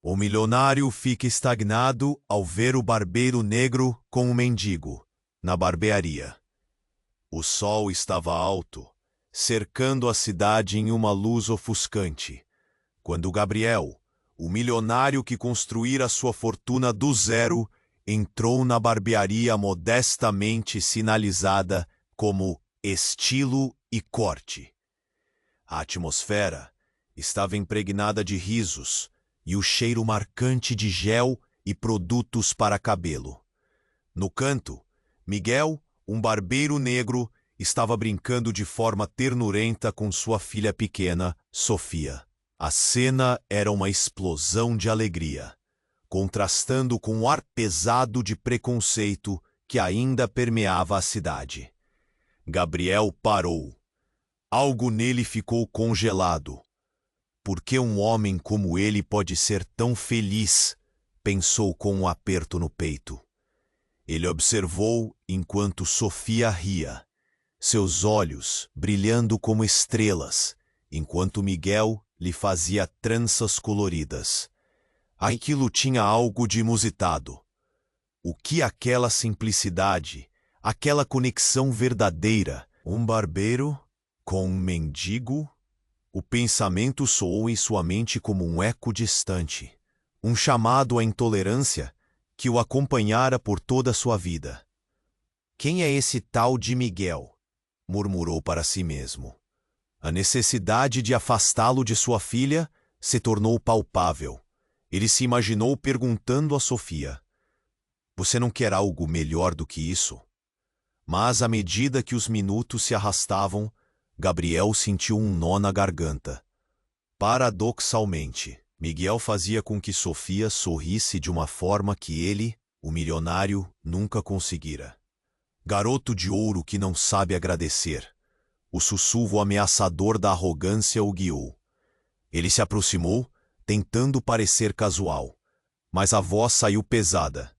O milionário fica estagnado ao ver o barbeiro negro com o mendigo na barbearia. O sol estava alto, cercando a cidade em uma luz ofuscante, quando Gabriel, o milionário que construíra sua fortuna do zero, entrou na barbearia modestamente sinalizada como estilo e corte. A atmosfera estava impregnada de risos e o cheiro marcante de gel e produtos para cabelo. No canto, Miguel, um barbeiro negro, estava brincando de forma ternurenta com sua filha pequena, Sofia. A cena era uma explosão de alegria, contrastando com o ar pesado de preconceito que ainda permeava a cidade. Gabriel parou. Algo nele ficou congelado. Por que um homem como ele pode ser tão feliz? Pensou com um aperto no peito. Ele observou enquanto Sofia ria, seus olhos brilhando como estrelas, enquanto Miguel lhe fazia tranças coloridas. Aquilo tinha algo de inusitado. O que aquela simplicidade, aquela conexão verdadeira, um barbeiro com um mendigo? O pensamento soou em sua mente como um eco distante, um chamado à intolerância que o acompanhara por toda a sua vida. Quem é esse tal de Miguel? Murmurou para si mesmo. A necessidade de afastá-lo de sua filha se tornou palpável. Ele se imaginou perguntando a Sofia: "Você não quer algo melhor do que isso?" Mas à medida que os minutos se arrastavam, Gabriel sentiu um nó na garganta. Paradoxalmente, Miguel fazia com que Sofia sorrisse de uma forma que ele, o milionário, nunca conseguira. Garoto de ouro que não sabe agradecer. O sussurro ameaçador da arrogância o guiou. Ele se aproximou, tentando parecer casual, mas a voz saiu pesada.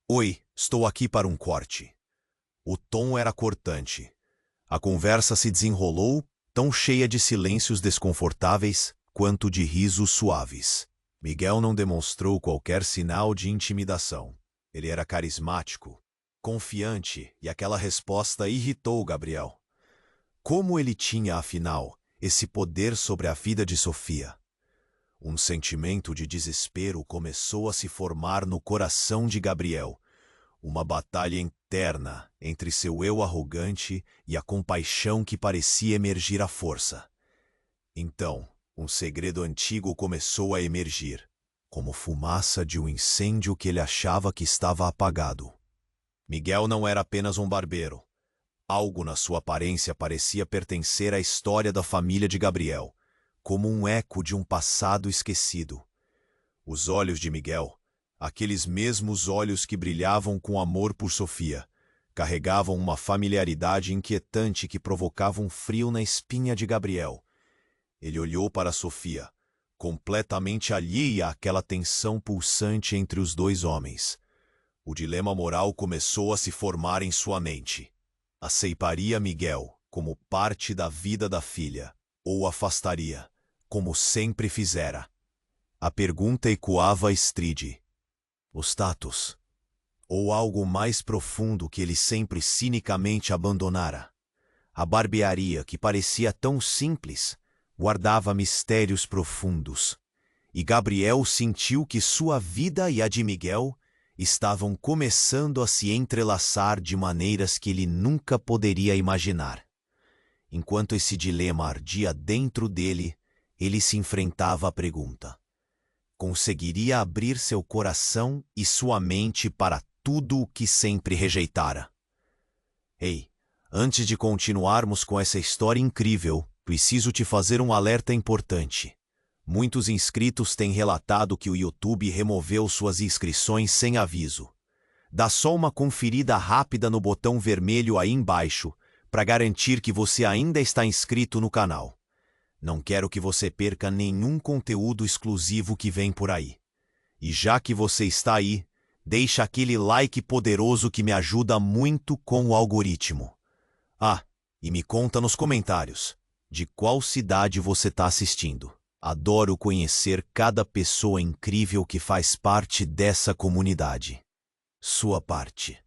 "Oi, estou aqui para um corte." O tom era cortante. A conversa se desenrolou, tão cheia de silêncios desconfortáveis quanto de risos suaves. Miguel não demonstrou qualquer sinal de intimidação. Ele era carismático, confiante, e aquela resposta irritou Gabriel. Como ele tinha, afinal, esse poder sobre a vida de Sofia? Um sentimento de desespero começou a se formar no coração de Gabriel. Uma batalha interna entre seu eu arrogante e a compaixão que parecia emergir à força. Então, um segredo antigo começou a emergir, como fumaça de um incêndio que ele achava que estava apagado. Miguel não era apenas um barbeiro. Algo na sua aparência parecia pertencer à história da família de Gabriel, como um eco de um passado esquecido. Os olhos de Miguel, aqueles mesmos olhos que brilhavam com amor por Sofia, carregavam uma familiaridade inquietante que provocava um frio na espinha de Gabriel. Ele olhou para Sofia, completamente alheia àquela tensão pulsante entre os dois homens. O dilema moral começou a se formar em sua mente. Aceitaria Miguel como parte da vida da filha, ou afastaria, como sempre fizera? A pergunta ecoava estridente. O status, ou algo mais profundo que ele sempre cinicamente abandonara? A barbearia, que parecia tão simples, guardava mistérios profundos, e Gabriel sentiu que sua vida e a de Miguel estavam começando a se entrelaçar de maneiras que ele nunca poderia imaginar. Enquanto esse dilema ardia dentro dele, ele se enfrentava à pergunta: conseguiria abrir seu coração e sua mente para tudo o que sempre rejeitara? Ei, antes de continuarmos com essa história incrível, preciso te fazer um alerta importante. Muitos inscritos têm relatado que o YouTube removeu suas inscrições sem aviso. Dá só uma conferida rápida no botão vermelho aí embaixo para garantir que você ainda está inscrito no canal. Não quero que você perca nenhum conteúdo exclusivo que vem por aí. E já que você está aí, deixa aquele like poderoso que me ajuda muito com o algoritmo. Ah, e me conta nos comentários de qual cidade você está assistindo. Adoro conhecer cada pessoa incrível que faz parte dessa comunidade. Sua parte.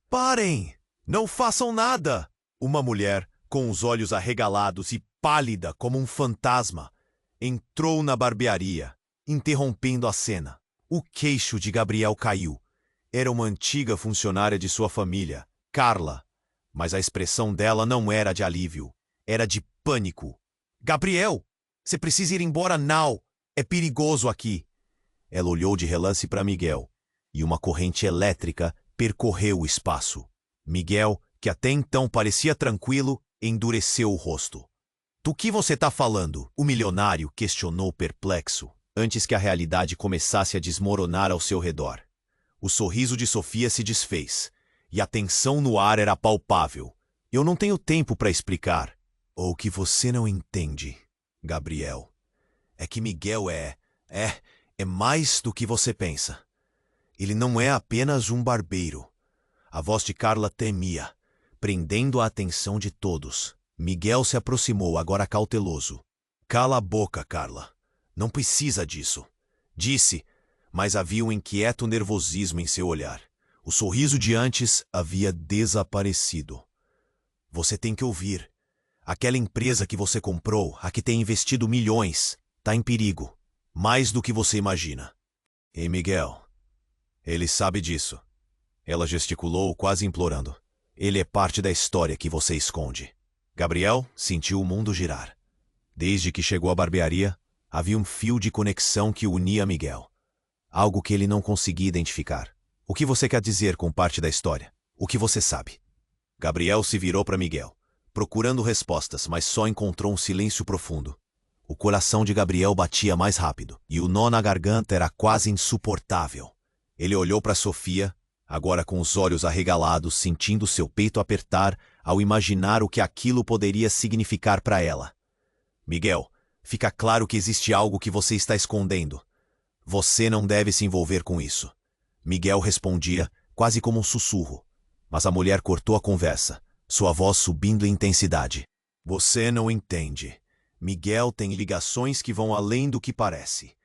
Parem! Não façam nada! Uma mulher, com os olhos arregalados e pálida como um fantasma, entrou na barbearia, interrompendo a cena. O queixo de Gabriel caiu. Era uma antiga funcionária de sua família, Carla, mas a expressão dela não era de alívio, era de pânico. Gabriel, você precisa ir embora now. É perigoso aqui. Ela olhou de relance para Miguel, e uma corrente elétrica percorreu o espaço. Miguel, que até então parecia tranquilo, endureceu o rosto. Do que você está falando? O milionário questionou perplexo, antes que a realidade começasse a desmoronar ao seu redor. O sorriso de Sofia se desfez, e a tensão no ar era palpável. Eu não tenho tempo para explicar. O que você não entende, Gabriel, é que Miguel é mais do que você pensa. Ele não é apenas um barbeiro. A voz de Carla tremia, prendendo a atenção de todos. Miguel se aproximou, agora cauteloso. Cala a boca, Carla. Não precisa disso. Disse, mas havia um inquieto nervosismo em seu olhar. O sorriso de antes havia desaparecido. Você tem que ouvir. Aquela empresa que você comprou, a que tem investido milhões, está em perigo. Mais do que você imagina. E Miguel, ele sabe disso. Ela gesticulou, quase implorando. Ele é parte da história que você esconde. Gabriel sentiu o mundo girar. Desde que chegou à barbearia, havia um fio de conexão que unia Miguel. Algo que ele não conseguia identificar. O que você quer dizer com parte da história? O que você sabe? Gabriel se virou para Miguel, procurando respostas, mas só encontrou um silêncio profundo. O coração de Gabriel batia mais rápido, e o nó na garganta era quase insuportável. Ele olhou para Sofia, agora com os olhos arregalados, sentindo seu peito apertar ao imaginar o que aquilo poderia significar para ela. Miguel, fica claro que existe algo que você está escondendo. Você não deve se envolver com isso. Miguel respondia, quase como um sussurro. Mas a mulher cortou a conversa, sua voz subindo em intensidade. Você não entende. Miguel tem ligações que vão além do que parece.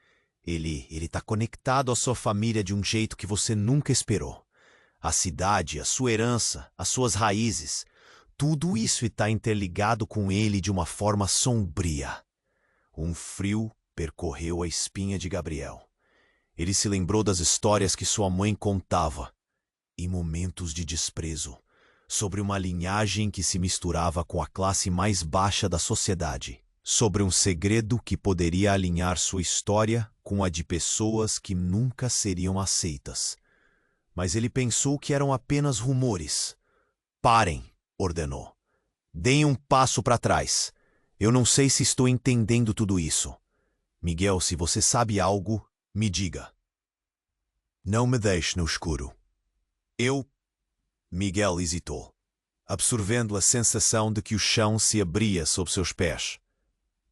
Ele está conectado à sua família de um jeito que você nunca esperou. A cidade, a sua herança, as suas raízes, tudo isso está interligado com ele de uma forma sombria. Um frio percorreu a espinha de Gabriel. Ele se lembrou das histórias que sua mãe contava, em momentos de desprezo, sobre uma linhagem que se misturava com a classe mais baixa da sociedade, sobre um segredo que poderia alinhar sua história com a de pessoas que nunca seriam aceitas. Mas ele pensou que eram apenas rumores. Parem, ordenou. Deem um passo para trás. Eu não sei se estou entendendo tudo isso. Miguel, se você sabe algo, me diga. Não me deixe no escuro. Miguel hesitou, absorvendo a sensação de que o chão se abria sob seus pés.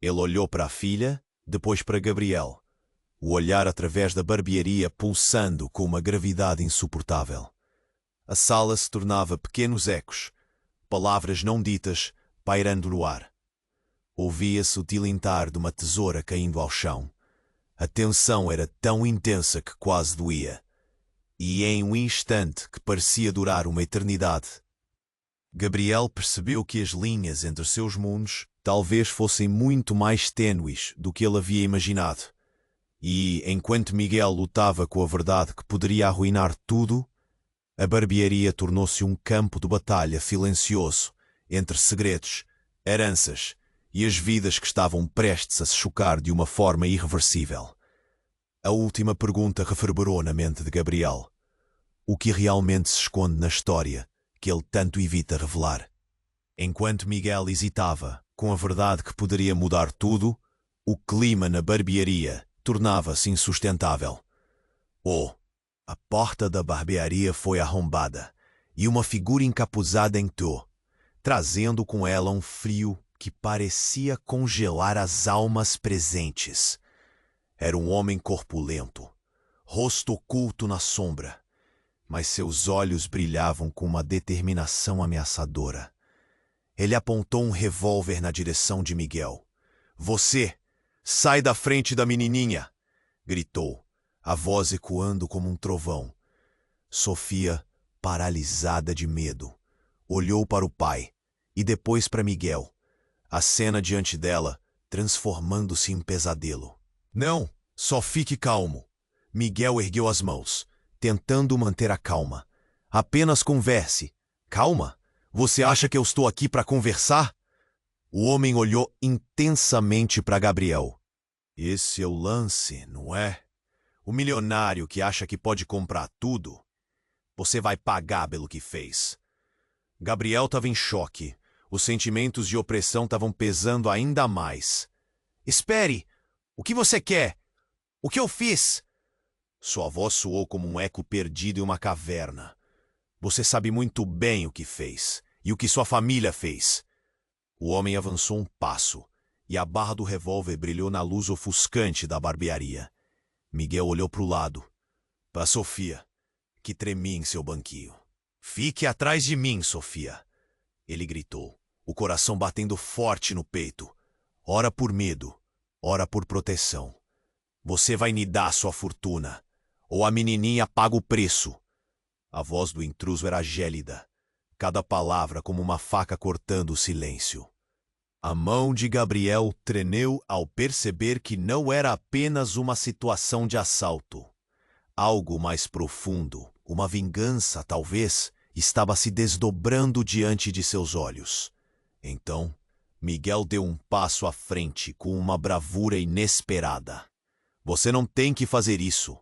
Ele olhou para a filha, depois para Gabriel, o olhar através da barbearia pulsando com uma gravidade insuportável. A sala se tornava pequenos ecos, palavras não ditas pairando no ar. Ouvia-se o tilintar de uma tesoura caindo ao chão. A tensão era tão intensa que quase doía. E em um instante que parecia durar uma eternidade, Gabriel percebeu que as linhas entre seus mundos talvez fossem muito mais tênues do que ele havia imaginado. E, enquanto Miguel lutava com a verdade que poderia arruinar tudo, a barbearia tornou-se um campo de batalha silencioso entre segredos, heranças e as vidas que estavam prestes a se chocar de uma forma irreversível. A última pergunta reverberou na mente de Gabriel. O que realmente se esconde na história que ele tanto evita revelar? Enquanto Miguel hesitava com a verdade que poderia mudar tudo, o clima na barbearia tornava-se insustentável. A porta da barbearia foi arrombada e uma figura encapuzada entrou, trazendo com ela um frio que parecia congelar as almas presentes. Era um homem corpulento, rosto oculto na sombra, mas seus olhos brilhavam com uma determinação ameaçadora. Ele apontou um revólver na direção de Miguel. Você Sai da frente da menininha! Gritou, a voz ecoando como um trovão. Sofia, paralisada de medo, olhou para o pai e depois para Miguel. A cena diante dela, transformando-se em pesadelo. Não, só fique calmo. Miguel ergueu as mãos, tentando manter a calma. Apenas converse. Calma? Você acha que eu estou aqui para conversar? O homem olhou intensamente para Gabriel. Esse é o lance, não é? O milionário que acha que pode comprar tudo. Você vai pagar pelo que fez. Gabriel estava em choque. Os sentimentos de opressão estavam pesando ainda mais. Espere! O que você quer? O que eu fiz? Sua voz soou como um eco perdido em uma caverna. Você sabe muito bem o que fez e o que sua família fez. O homem avançou um passo e a barra do revólver brilhou na luz ofuscante da barbearia. Miguel olhou para o lado, para Sofia, que tremia em seu banquinho. Fique atrás de mim, Sofia! Ele gritou, o coração batendo forte no peito. Ora por medo, ora por proteção. Você vai me dar sua fortuna, ou a menininha paga o preço. A voz do intruso era gélida, cada palavra como uma faca cortando o silêncio. A mão de Gabriel tremeu ao perceber que não era apenas uma situação de assalto. Algo mais profundo, uma vingança talvez, estava se desdobrando diante de seus olhos. Então, Miguel deu um passo à frente com uma bravura inesperada. Você não tem que fazer isso.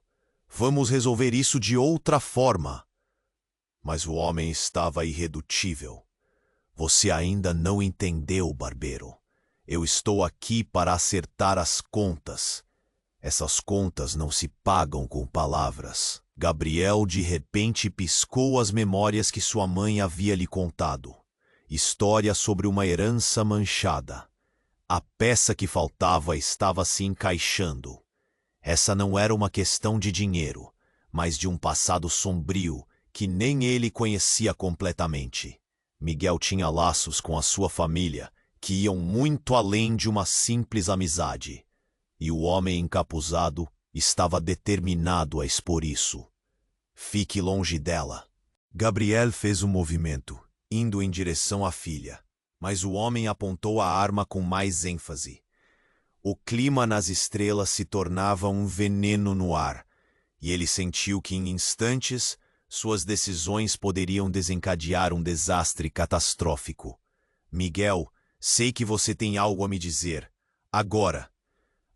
Vamos resolver isso de outra forma. Mas o homem estava irredutível. Você ainda não entendeu, barbeiro. Eu estou aqui para acertar as contas. Essas contas não se pagam com palavras. Gabriel de repente piscou as memórias que sua mãe havia lhe contado. História sobre uma herança manchada. A peça que faltava estava se encaixando. Essa não era uma questão de dinheiro, mas de um passado sombrio que nem ele conhecia completamente. Miguel tinha laços com a sua família que iam muito além de uma simples amizade. E o homem encapuzado estava determinado a expor isso. Fique longe dela. Gabriel fez um movimento, indo em direção à filha, mas o homem apontou a arma com mais ênfase. O clima nas estrelas se tornava um veneno no ar, e ele sentiu que em instantes suas decisões poderiam desencadear um desastre catastrófico. Miguel, sei que você tem algo a me dizer. Agora!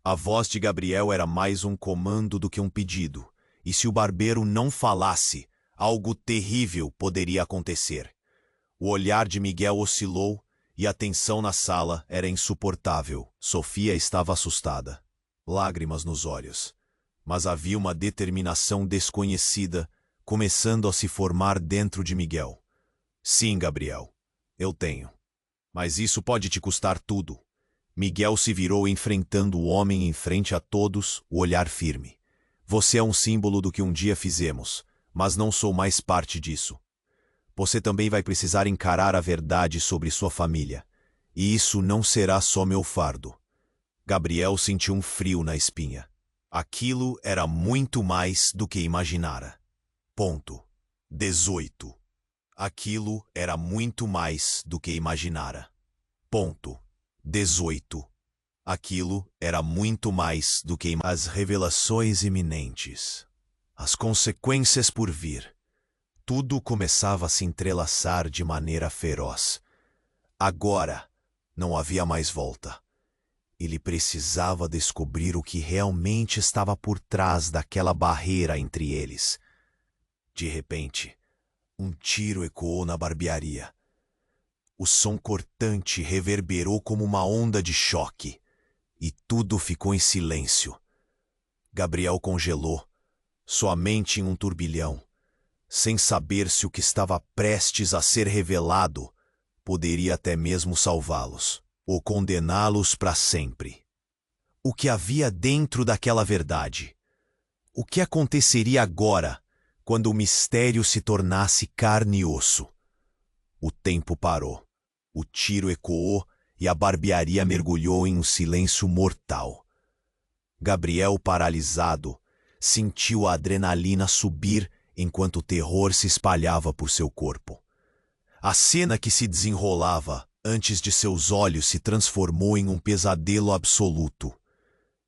A voz de Gabriel era mais um comando do que um pedido, e se o barbeiro não falasse, algo terrível poderia acontecer. O olhar de Miguel oscilou e a tensão na sala era insuportável. Sofia estava assustada, lágrimas nos olhos, mas havia uma determinação desconhecida começando a se formar dentro de Miguel. Sim, Gabriel, eu tenho. Mas isso pode te custar tudo. Miguel se virou enfrentando o homem em frente a todos, o olhar firme. Você é um símbolo do que um dia fizemos, mas não sou mais parte disso. Você também vai precisar encarar a verdade sobre sua família. E isso não será só meu fardo. Gabriel sentiu um frio na espinha. Aquilo era muito mais do que imaginara. Ponto. 18. Aquilo era muito mais do que imaginara. Ponto. 18. Aquilo era muito mais do que as revelações iminentes. As consequências por vir. Tudo começava a se entrelaçar de maneira feroz. Agora não havia mais volta. Ele precisava descobrir o que realmente estava por trás daquela barreira entre eles. De repente, um tiro ecoou na barbearia. O som cortante reverberou como uma onda de choque, e tudo ficou em silêncio. Gabriel congelou, sua mente em um turbilhão, sem saber se o que estava prestes a ser revelado poderia até mesmo salvá-los, ou condená-los para sempre. O que havia dentro daquela verdade? O que aconteceria agora, quando o mistério se tornasse carne e osso? O tempo parou. O tiro ecoou e a barbearia mergulhou em um silêncio mortal. Gabriel, paralisado, sentiu a adrenalina subir enquanto o terror se espalhava por seu corpo. A cena que se desenrolava antes de seus olhos se transformou em um pesadelo absoluto.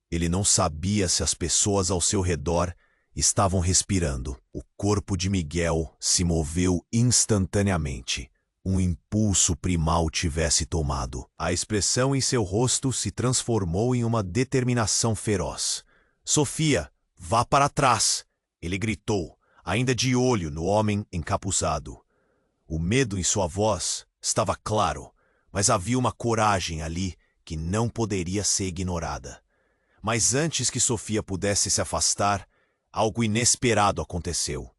Ele não sabia se as pessoas ao seu redor estavam respirando. O corpo de Miguel se moveu instantaneamente. Um impulso primal tivesse tomado. A expressão em seu rosto se transformou em uma determinação feroz. "Sofia, vá para trás!" ele gritou, ainda de olho no homem encapuzado. O medo em sua voz estava claro, mas havia uma coragem ali que não poderia ser ignorada. Mas antes que Sofia pudesse se afastar, algo inesperado aconteceu.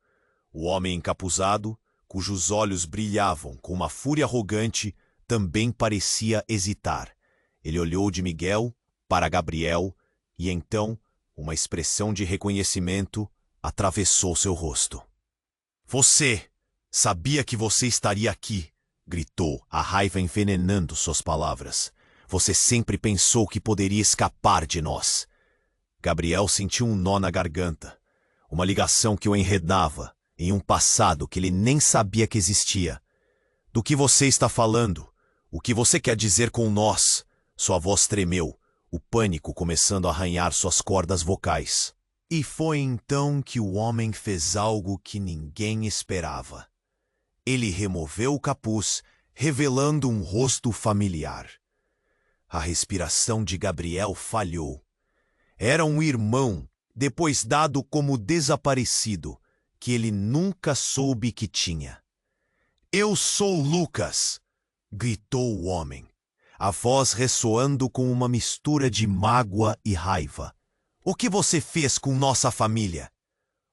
O homem encapuzado, cujos olhos brilhavam com uma fúria arrogante, também parecia hesitar. Ele olhou de Miguel para Gabriel e então uma expressão de reconhecimento atravessou seu rosto. "Você! Sabia que você estaria aqui!" gritou, a raiva envenenando suas palavras. "Você sempre pensou que poderia escapar de nós." Gabriel sentiu um nó na garganta, uma ligação que o enredava em um passado que ele nem sabia que existia. "Do que você está falando? O que você quer dizer com nós?" Sua voz tremeu, o pânico começando a arranhar suas cordas vocais. E foi então que o homem fez algo que ninguém esperava. Ele removeu o capuz, revelando um rosto familiar. A respiração de Gabriel falhou. Era um irmão, depois dado como desaparecido, que ele nunca soube que tinha. "Eu sou Lucas!" gritou o homem, a voz ressoando com uma mistura de mágoa e raiva. "O que você fez com nossa família?"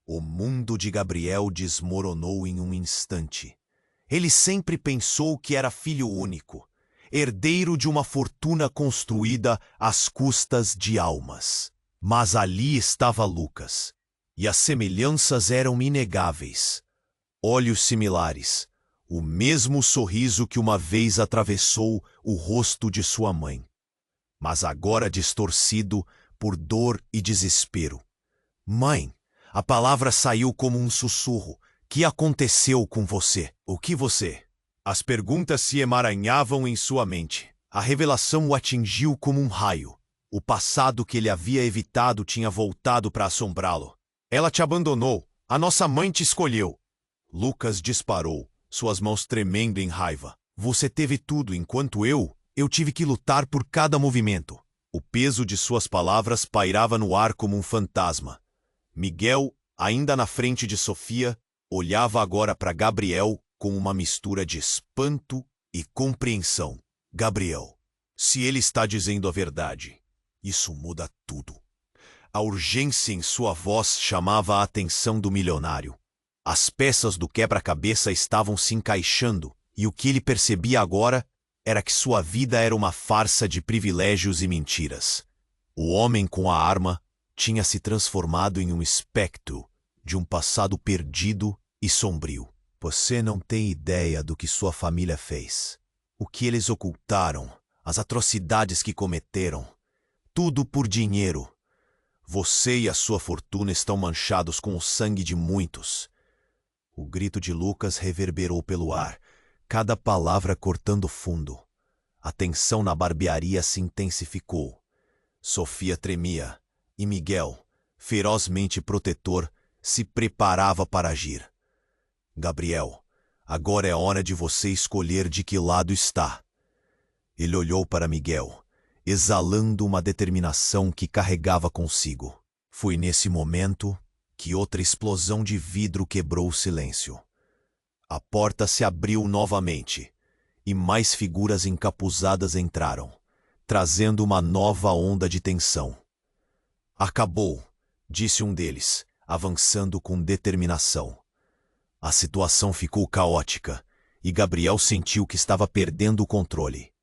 O mundo de Gabriel desmoronou em um instante. Ele sempre pensou que era filho único, herdeiro de uma fortuna construída às custas de almas. Mas ali estava Lucas, e as semelhanças eram inegáveis. Olhos similares, o mesmo sorriso que uma vez atravessou o rosto de sua mãe, mas agora distorcido por dor e desespero. "Mãe!" A palavra saiu como um sussurro. "Que aconteceu com você?" "O que você?" As perguntas se emaranhavam em sua mente. A revelação o atingiu como um raio. O passado que ele havia evitado tinha voltado para assombrá-lo. "Ela te abandonou. A nossa mãe te escolheu." Lucas disparou, suas mãos tremendo em raiva. "Você teve tudo enquanto eu tive que lutar por cada movimento." O peso de suas palavras pairava no ar como um fantasma. Miguel, ainda na frente de Sofia, olhava agora para Gabriel com uma mistura de espanto e compreensão. "Gabriel, se ele está dizendo a verdade, isso muda tudo." A urgência em sua voz chamava a atenção do milionário. As peças do quebra-cabeça estavam se encaixando, e o que ele percebia agora era que sua vida era uma farsa de privilégios e mentiras. O homem com a arma tinha se transformado em um espectro de um passado perdido e sombrio. "Você não tem ideia do que sua família fez. O que eles ocultaram, as atrocidades que cometeram. Tudo por dinheiro. Você e a sua fortuna estão manchados com o sangue de muitos." O grito de Lucas reverberou pelo ar, cada palavra cortando fundo. A tensão na barbearia se intensificou. Sofia tremia, e Miguel, ferozmente protetor, se preparava para agir. "Gabriel, agora é hora de você escolher de que lado está." Ele olhou para Miguel, exalando uma determinação que carregava consigo. Foi nesse momento que outra explosão de vidro quebrou o silêncio. A porta se abriu novamente, e mais figuras encapuzadas entraram, trazendo uma nova onda de tensão. "Acabou", disse um deles, avançando com determinação. A situação ficou caótica, e Gabriel sentiu que estava perdendo o controle.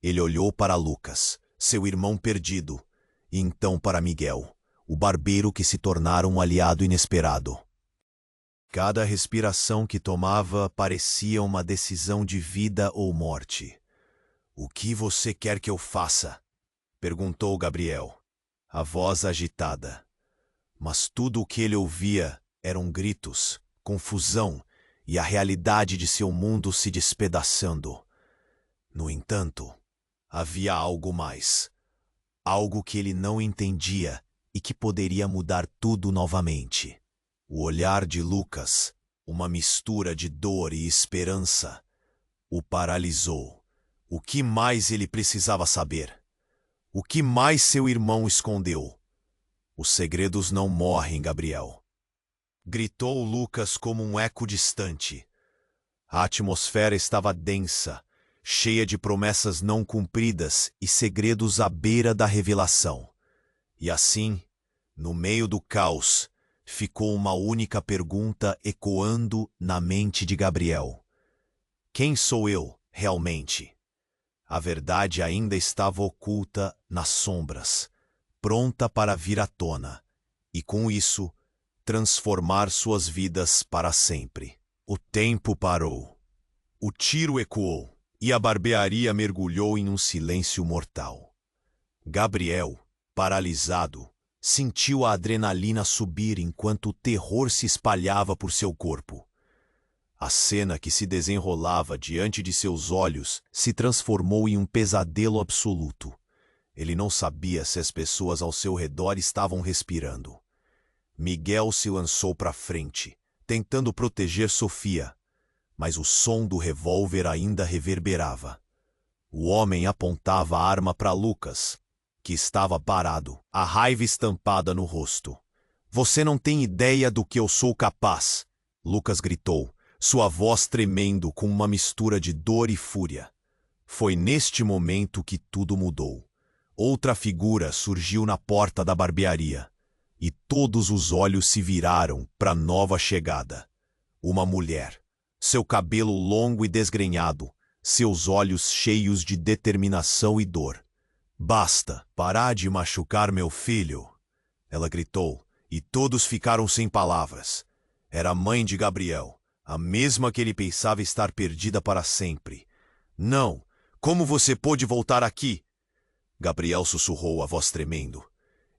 Ele olhou para Lucas, seu irmão perdido, e então para Miguel, o barbeiro que se tornara um aliado inesperado. Cada respiração que tomava parecia uma decisão de vida ou morte. "O que você quer que eu faça?" perguntou Gabriel. a voz agitada. Mas tudo o que ele ouvia eram gritos, confusão e a realidade de seu mundo se despedaçando. No entanto, havia algo mais. Algo que ele não entendia e que poderia mudar tudo novamente. O olhar de Lucas, uma mistura de dor e esperança, o paralisou. O que mais ele precisava saber? O que mais seu irmão escondeu? Os segredos não morrem, Gabriel. Gritou Lucas como um eco distante. A atmosfera estava densa, cheia de promessas não cumpridas e segredos à beira da revelação. E assim, no meio do caos, ficou uma única pergunta ecoando na mente de Gabriel. Quem sou eu, realmente? A verdade ainda estava oculta nas sombras, pronta para vir à tona, e com isso, transformar suas vidas para sempre. O tempo parou. O tiro ecoou, e a barbearia mergulhou em um silêncio mortal. Gabriel, paralisado, sentiu a adrenalina subir enquanto o terror se espalhava por seu corpo. A cena que se desenrolava diante de seus olhos se transformou em um pesadelo absoluto. Ele não sabia se as pessoas ao seu redor estavam respirando. Miguel se lançou para frente, tentando proteger Sofia, mas o som do revólver ainda reverberava. O homem apontava a arma para Lucas, que estava parado, a raiva estampada no rosto. "Você não tem ideia do que eu sou capaz!" Lucas gritou, sua voz tremendo com uma mistura de dor e fúria. Foi neste momento que tudo mudou. Outra figura surgiu na porta da barbearia, e todos os olhos se viraram para a nova chegada. Uma mulher, seu cabelo longo e desgrenhado, seus olhos cheios de determinação e dor. "Basta, parar de machucar meu filho!" Ela gritou, e todos ficaram sem palavras. Era a mãe de Gabriel, a mesma que ele pensava estar perdida para sempre. "Não! Como você pôde voltar aqui?" Gabriel sussurrou, a voz tremendo.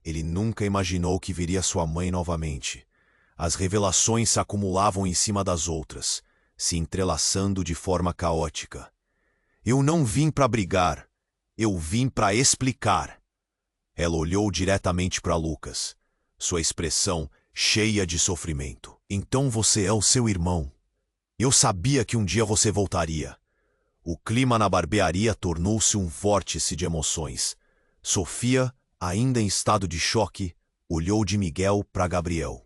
Ele nunca imaginou que viria sua mãe novamente. As revelações se acumulavam em cima das outras, se entrelaçando de forma caótica. "Eu não vim para brigar. Eu vim para explicar." Ela olhou diretamente para Lucas, sua expressão cheia de sofrimento. "Então você é o seu irmão. Eu sabia que um dia você voltaria." O clima na barbearia tornou-se um vórtice de emoções. Sofia, ainda em estado de choque, olhou de Miguel para Gabriel.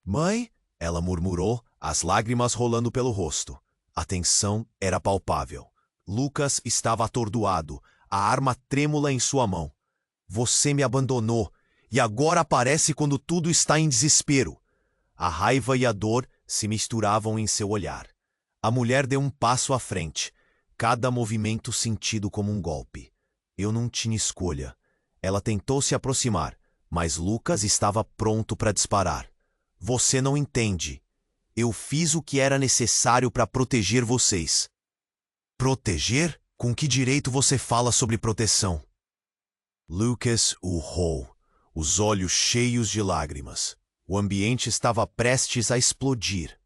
"Mãe?" ela murmurou, as lágrimas rolando pelo rosto. A tensão era palpável. Lucas estava atordoado, a arma trêmula em sua mão. "Você me abandonou, e agora aparece quando tudo está em desespero." A raiva e a dor se misturavam em seu olhar. A mulher deu um passo à frente, cada movimento sentido como um golpe. Eu não tinha escolha. Ela tentou se aproximar, mas Lucas estava pronto para disparar. "Você não entende. Eu fiz o que era necessário para proteger vocês." "Proteger? Com que direito você fala sobre proteção?" Lucas urrou, os olhos cheios de lágrimas. O ambiente estava prestes a explodir.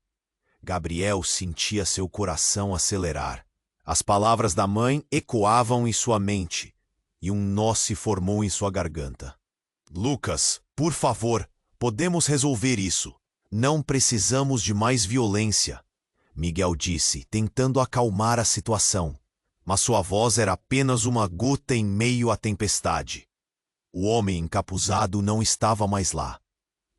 Gabriel sentia seu coração acelerar. As palavras da mãe ecoavam em sua mente, e um nó se formou em sua garganta. "Lucas, por favor, podemos resolver isso. Não precisamos de mais violência", Miguel disse, tentando acalmar a situação. Mas sua voz era apenas uma gota em meio à tempestade. O homem encapuzado não estava mais lá.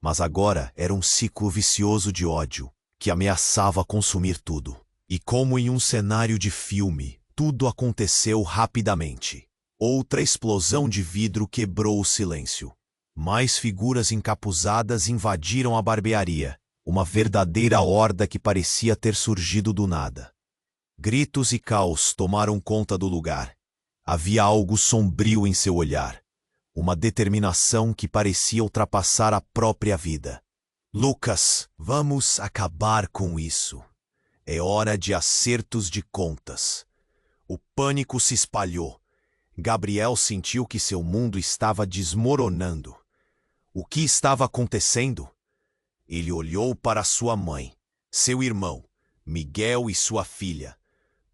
Mas agora era um ciclo vicioso de ódio, que ameaçava consumir tudo. E como em um cenário de filme, tudo aconteceu rapidamente. Outra explosão de vidro quebrou o silêncio. Mais figuras encapuzadas invadiram a barbearia, uma verdadeira horda que parecia ter surgido do nada. Gritos e caos tomaram conta do lugar. Havia algo sombrio em seu olhar, uma determinação que parecia ultrapassar a própria vida. "Lucas, vamos acabar com isso. É hora de acertos de contas." O pânico se espalhou. Gabriel sentiu que seu mundo estava desmoronando. O que estava acontecendo? Ele olhou para sua mãe, seu irmão, Miguel e sua filha,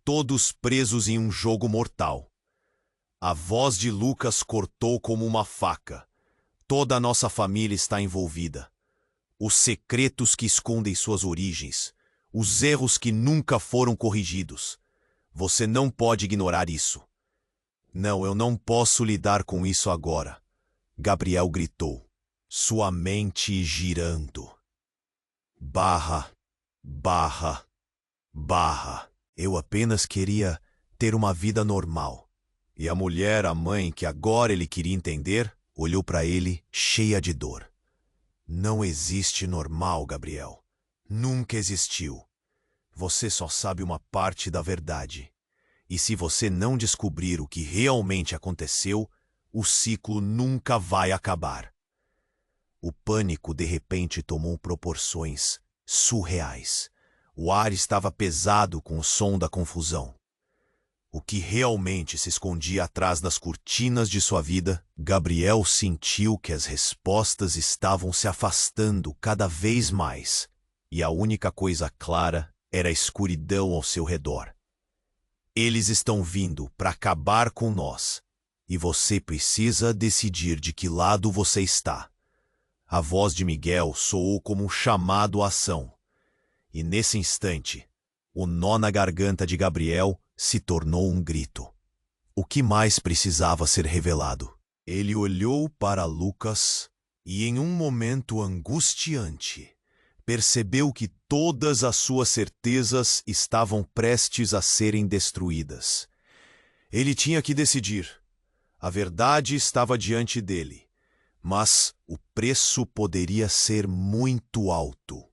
todos presos em um jogo mortal. A voz de Lucas cortou como uma faca. Toda a nossa família está envolvida. Os secretos que escondem suas origens, os erros que nunca foram corrigidos. Você não pode ignorar isso. Não, eu não posso lidar com isso agora, Gabriel gritou, sua mente girando. Barra. Eu apenas queria ter uma vida normal. E a mulher, a mãe, que agora ele queria entender, olhou para ele cheia de dor. Não existe normal, Gabriel. Nunca existiu. Você só sabe uma parte da verdade. E se você não descobrir o que realmente aconteceu, o ciclo nunca vai acabar. O pânico de repente tomou proporções surreais. O ar estava pesado com o som da confusão. O que realmente se escondia atrás das cortinas de sua vida, Gabriel sentiu que as respostas estavam se afastando cada vez mais, e a única coisa clara era a escuridão ao seu redor. Eles estão vindo para acabar com nós, e você precisa decidir de que lado você está. A voz de Miguel soou como um chamado à ação, e nesse instante, o nó na garganta de Gabriel se tornou um grito. O que mais precisava ser revelado? Ele olhou para Lucas e, em um momento angustiante, percebeu que todas as suas certezas estavam prestes a serem destruídas. Ele tinha que decidir. A verdade estava diante dele, mas o preço poderia ser muito alto.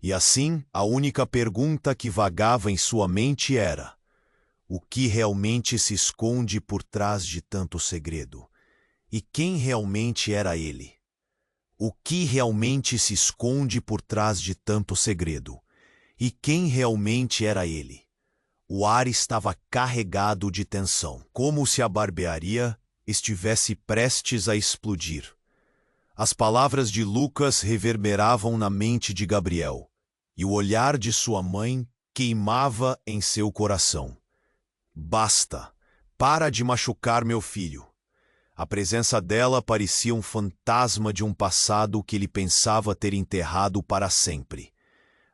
E assim, a única pergunta que vagava em sua mente era: o que realmente se esconde por trás de tanto segredo? E quem realmente era ele? O que realmente se esconde por trás de tanto segredo? E quem realmente era ele? O ar estava carregado de tensão, como se a barbearia estivesse prestes a explodir. As palavras de Lucas reverberavam na mente de Gabriel, e o olhar de sua mãe queimava em seu coração. Basta! Para de machucar meu filho. A presença dela parecia um fantasma de um passado que ele pensava ter enterrado para sempre.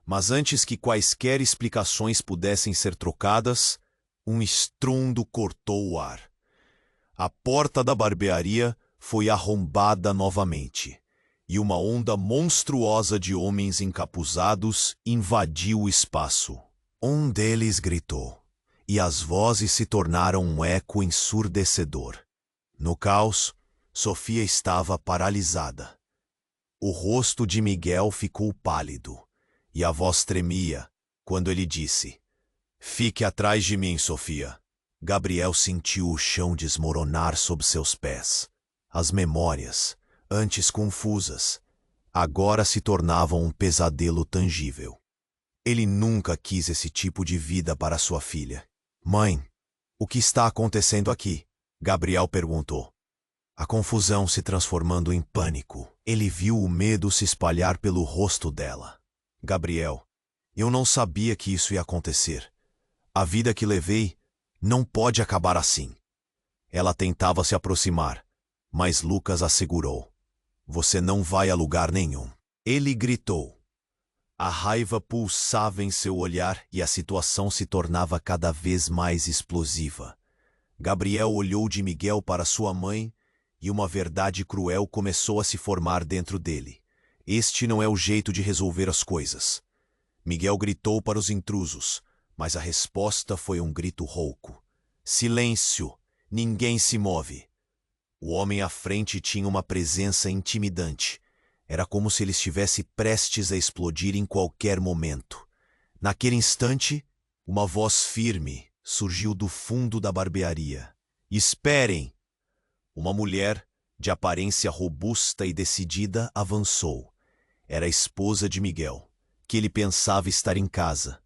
Mas antes que quaisquer explicações pudessem ser trocadas, um estrondo cortou o ar. A porta da barbearia foi arrombada novamente, e uma onda monstruosa de homens encapuzados invadiu o espaço. Um deles gritou, e as vozes se tornaram um eco ensurdecedor. No caos, Sofia estava paralisada. O rosto de Miguel ficou pálido, e a voz tremia quando ele disse: "Fique atrás de mim, Sofia." Gabriel sentiu o chão desmoronar sob seus pés. As memórias, antes confusas, agora se tornavam um pesadelo tangível. Ele nunca quis esse tipo de vida para sua filha. "Mãe, o que está acontecendo aqui?" Gabriel perguntou. A confusão se transformando em pânico. Ele viu o medo se espalhar pelo rosto dela. "Gabriel, eu não sabia que isso ia acontecer. A vida que levei não pode acabar assim." Ela tentava se aproximar, mas Lucas a segurou. "Você não vai a lugar nenhum." Ele gritou. A raiva pulsava em seu olhar e a situação se tornava cada vez mais explosiva. Gabriel olhou de Miguel para sua mãe e uma verdade cruel começou a se formar dentro dele. Este não é o jeito de resolver as coisas. Miguel gritou para os intrusos, mas a resposta foi um grito rouco. "Silêncio! Ninguém se move!" O homem à frente tinha uma presença intimidante. Era como se ele estivesse prestes a explodir em qualquer momento. Naquele instante, uma voz firme surgiu do fundo da barbearia. "Esperem!" Uma mulher, de aparência robusta e decidida, avançou. Era a esposa de Miguel, que ele pensava estar em casa.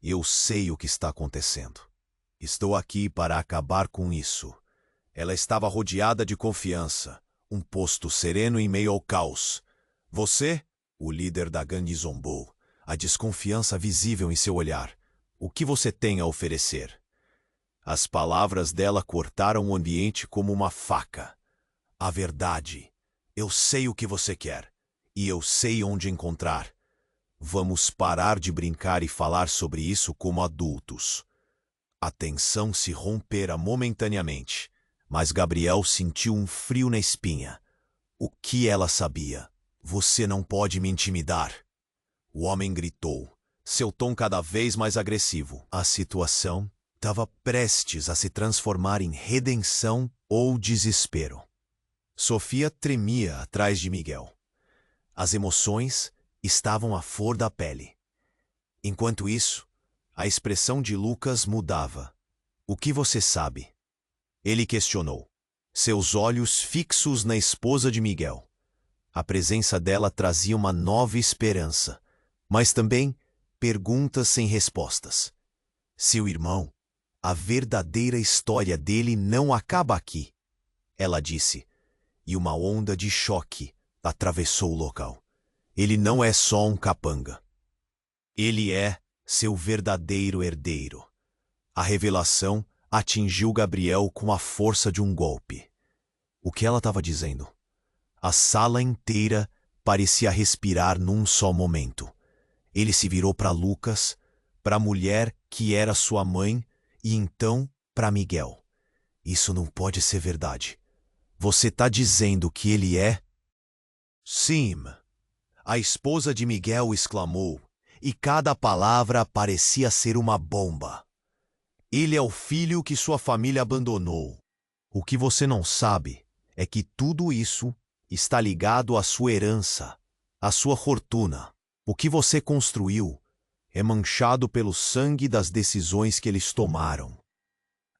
"Eu sei o que está acontecendo. Estou aqui para acabar com isso. Ela estava rodeada de confiança, um posto sereno em meio ao caos. Você? O líder da gangue zombou, a desconfiança visível em seu olhar. O que você tem a oferecer? As palavras dela cortaram o ambiente como uma faca. A verdade. Eu sei o que você quer. E eu sei onde encontrar. Vamos parar de brincar e falar sobre isso como adultos. A tensão se rompera momentaneamente, mas Gabriel sentiu um frio na espinha. O que ela sabia? Você não pode me intimidar. O homem gritou, seu tom cada vez mais agressivo. A situação estava prestes a se transformar em redenção ou desespero. Sofia tremia atrás de Miguel. As emoções estavam à flor da pele. Enquanto isso, a expressão de Lucas mudava. O que você sabe? Ele questionou, seus olhos fixos na esposa de Miguel. A presença dela trazia uma nova esperança, mas também perguntas sem respostas. Seu irmão, a verdadeira história dele não acaba aqui, ela disse, e uma onda de choque atravessou o local. Ele não é só um capanga. Ele é seu verdadeiro herdeiro. A revelação atingiu Gabriel com a força de um golpe. O que ela estava dizendo? A sala inteira parecia respirar num só momento. Ele se virou para Lucas, para a mulher que era sua mãe e então para Miguel. Isso não pode ser verdade. Você está dizendo que ele é? Sim, a esposa de Miguel exclamou, e cada palavra parecia ser uma bomba. Ele é o filho que sua família abandonou. O que você não sabe é que tudo isso está ligado à sua herança, à sua fortuna. O que você construiu é manchado pelo sangue das decisões que eles tomaram.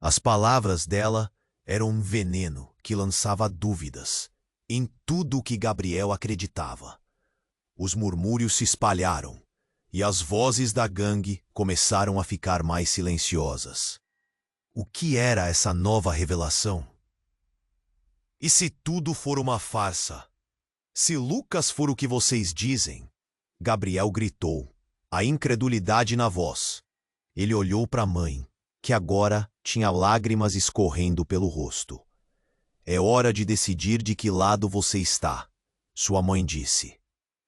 As palavras dela eram um veneno que lançava dúvidas em tudo o que Gabriel acreditava. Os murmúrios se espalharam e as vozes da gangue começaram a ficar mais silenciosas. O que era essa nova revelação? E se tudo for uma farsa? Se Lucas for o que vocês dizem? Gabriel gritou, a incredulidade na voz. Ele olhou para a mãe, que agora tinha lágrimas escorrendo pelo rosto. É hora de decidir de que lado você está, sua mãe disse,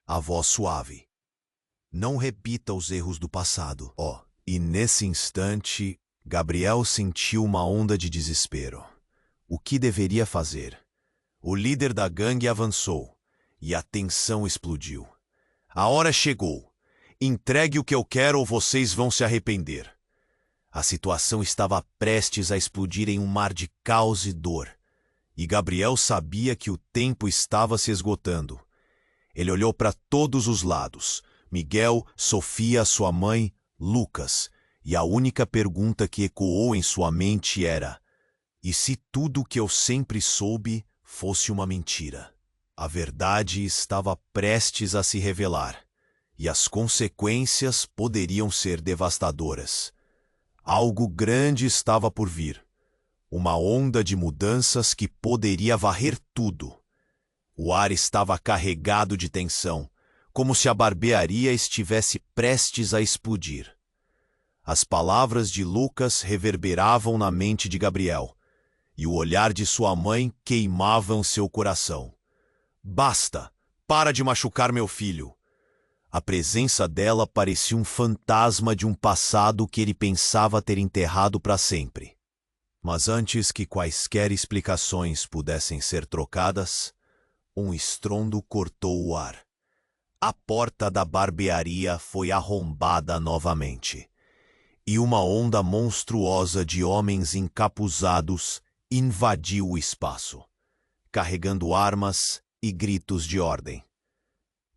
a voz suave. Não repita os erros do passado. E nesse instante, Gabriel sentiu uma onda de desespero. O que deveria fazer? O líder da gangue avançou, e a tensão explodiu. A hora chegou. Entregue o que eu quero ou vocês vão se arrepender. A situação estava prestes a explodir em um mar de caos e dor. E Gabriel sabia que o tempo estava se esgotando. Ele olhou para todos os lados. Miguel, Sofia, sua mãe, Lucas. E a única pergunta que ecoou em sua mente era: e se tudo o que eu sempre soube fosse uma mentira? A verdade estava prestes a se revelar. E as consequências poderiam ser devastadoras. Algo grande estava por vir. Uma onda de mudanças que poderia varrer tudo. O ar estava carregado de tensão, como se a barbearia estivesse prestes a explodir. As palavras de Lucas reverberavam na mente de Gabriel, e o olhar de sua mãe queimava seu coração. Basta! Para de machucar meu filho! A presença dela parecia um fantasma de um passado que ele pensava ter enterrado para sempre. Mas antes que quaisquer explicações pudessem ser trocadas, um estrondo cortou o ar. A porta da barbearia foi arrombada novamente, e uma onda monstruosa de homens encapuzados invadiu o espaço, carregando armas e gritos de ordem.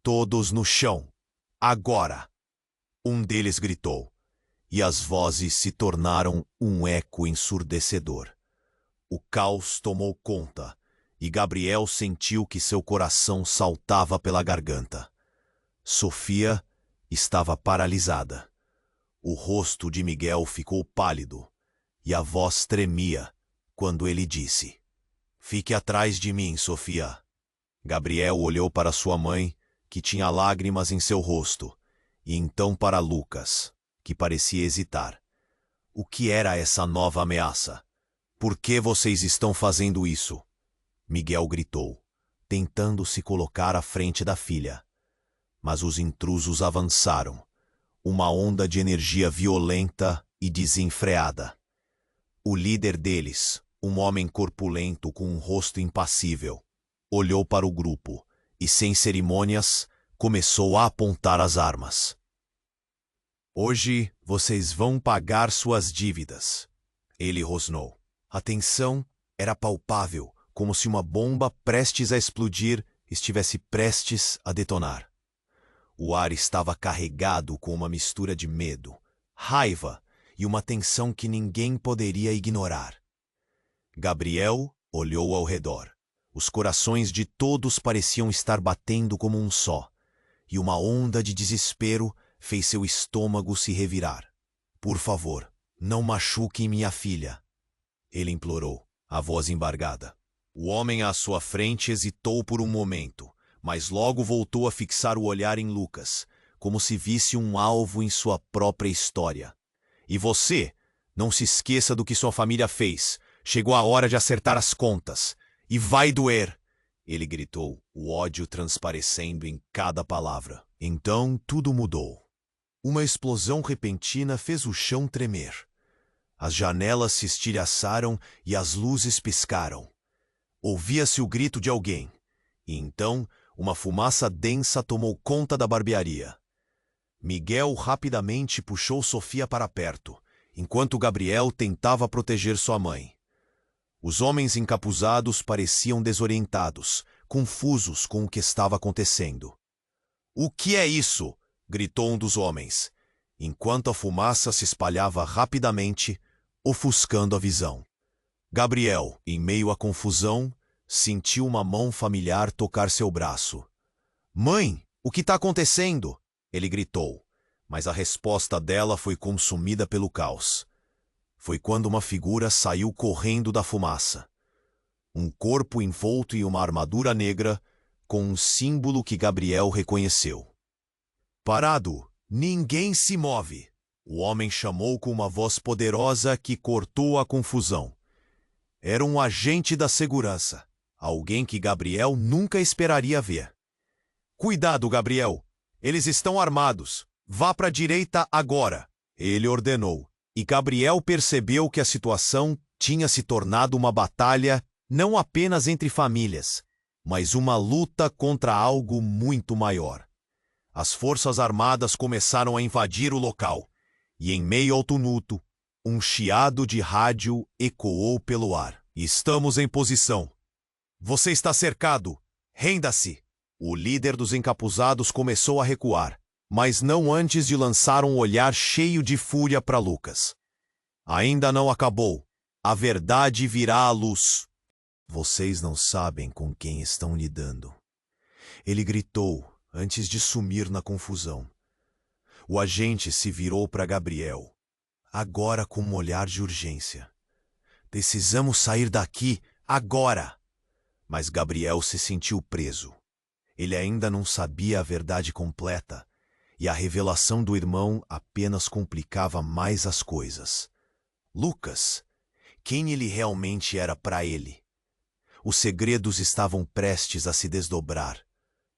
Todos no chão! Agora! Um deles gritou, e as vozes se tornaram um eco ensurdecedor. O caos tomou conta, e Gabriel sentiu que seu coração saltava pela garganta. Sofia estava paralisada. O rosto de Miguel ficou pálido, e a voz tremia, quando ele disse: "Fique atrás de mim, Sofia." Gabriel olhou para sua mãe, que tinha lágrimas em seu rosto, e então para Lucas, que parecia hesitar. O que era essa nova ameaça? "Por que vocês estão fazendo isso?" Miguel gritou, tentando se colocar à frente da filha. Mas os intrusos avançaram, uma onda de energia violenta e desenfreada. O líder deles, um homem corpulento com um rosto impassível, olhou para o grupo e, sem cerimônias, começou a apontar as armas. "Hoje vocês vão pagar suas dívidas," ele rosnou. A tensão era palpável, como se uma bomba prestes a explodir estivesse prestes a detonar. O ar estava carregado com uma mistura de medo, raiva e uma tensão que ninguém poderia ignorar. Gabriel olhou ao redor. Os corações de todos pareciam estar batendo como um só, e uma onda de desespero fez seu estômago se revirar. "Por favor, não machuquem minha filha," ele implorou, a voz embargada. O homem à sua frente hesitou por um momento, mas logo voltou a fixar o olhar em Lucas, como se visse um alvo em sua própria história. "E você, não se esqueça do que sua família fez. Chegou a hora de acertar as contas. E vai doer!" ele gritou, o ódio transparecendo em cada palavra. Então tudo mudou. Uma explosão repentina fez o chão tremer. As janelas se estilhaçaram e as luzes piscaram. Ouvia-se o grito de alguém, e então uma fumaça densa tomou conta da barbearia. Miguel rapidamente puxou Sofia para perto, enquanto Gabriel tentava proteger sua mãe. Os homens encapuzados pareciam desorientados, confusos com o que estava acontecendo. "O que é isso?" gritou um dos homens, enquanto a fumaça se espalhava rapidamente, ofuscando a visão. Gabriel, em meio à confusão, sentiu uma mão familiar tocar seu braço. "Mãe, o que está acontecendo?" ele gritou, mas a resposta dela foi consumida pelo caos. Foi quando uma figura saiu correndo da fumaça. Um corpo envolto em uma armadura negra, com um símbolo que Gabriel reconheceu. "Parado! Ninguém se move!" O homem chamou com uma voz poderosa que cortou a confusão. Era um agente da segurança, alguém que Gabriel nunca esperaria ver. "Cuidado, Gabriel! Eles estão armados! Vá para a direita agora!" ele ordenou. E Gabriel percebeu que a situação tinha se tornado uma batalha não apenas entre famílias, mas uma luta contra algo muito maior. As forças armadas começaram a invadir o local, e em meio ao tumulto, um chiado de rádio ecoou pelo ar. "Estamos em posição. Você está cercado. Renda-se." O líder dos encapuzados começou a recuar, mas não antes de lançar um olhar cheio de fúria para Lucas. "Ainda não acabou. A verdade virá à luz." "Vocês não sabem com quem estão lidando," ele gritou antes de sumir na confusão. O agente se virou para Gabriel, agora com um olhar de urgência. "Precisamos sair daqui agora." Mas Gabriel se sentiu preso. Ele ainda não sabia a verdade completa, e a revelação do irmão apenas complicava mais as coisas. Lucas, quem ele realmente era para ele? Os segredos estavam prestes a se desdobrar,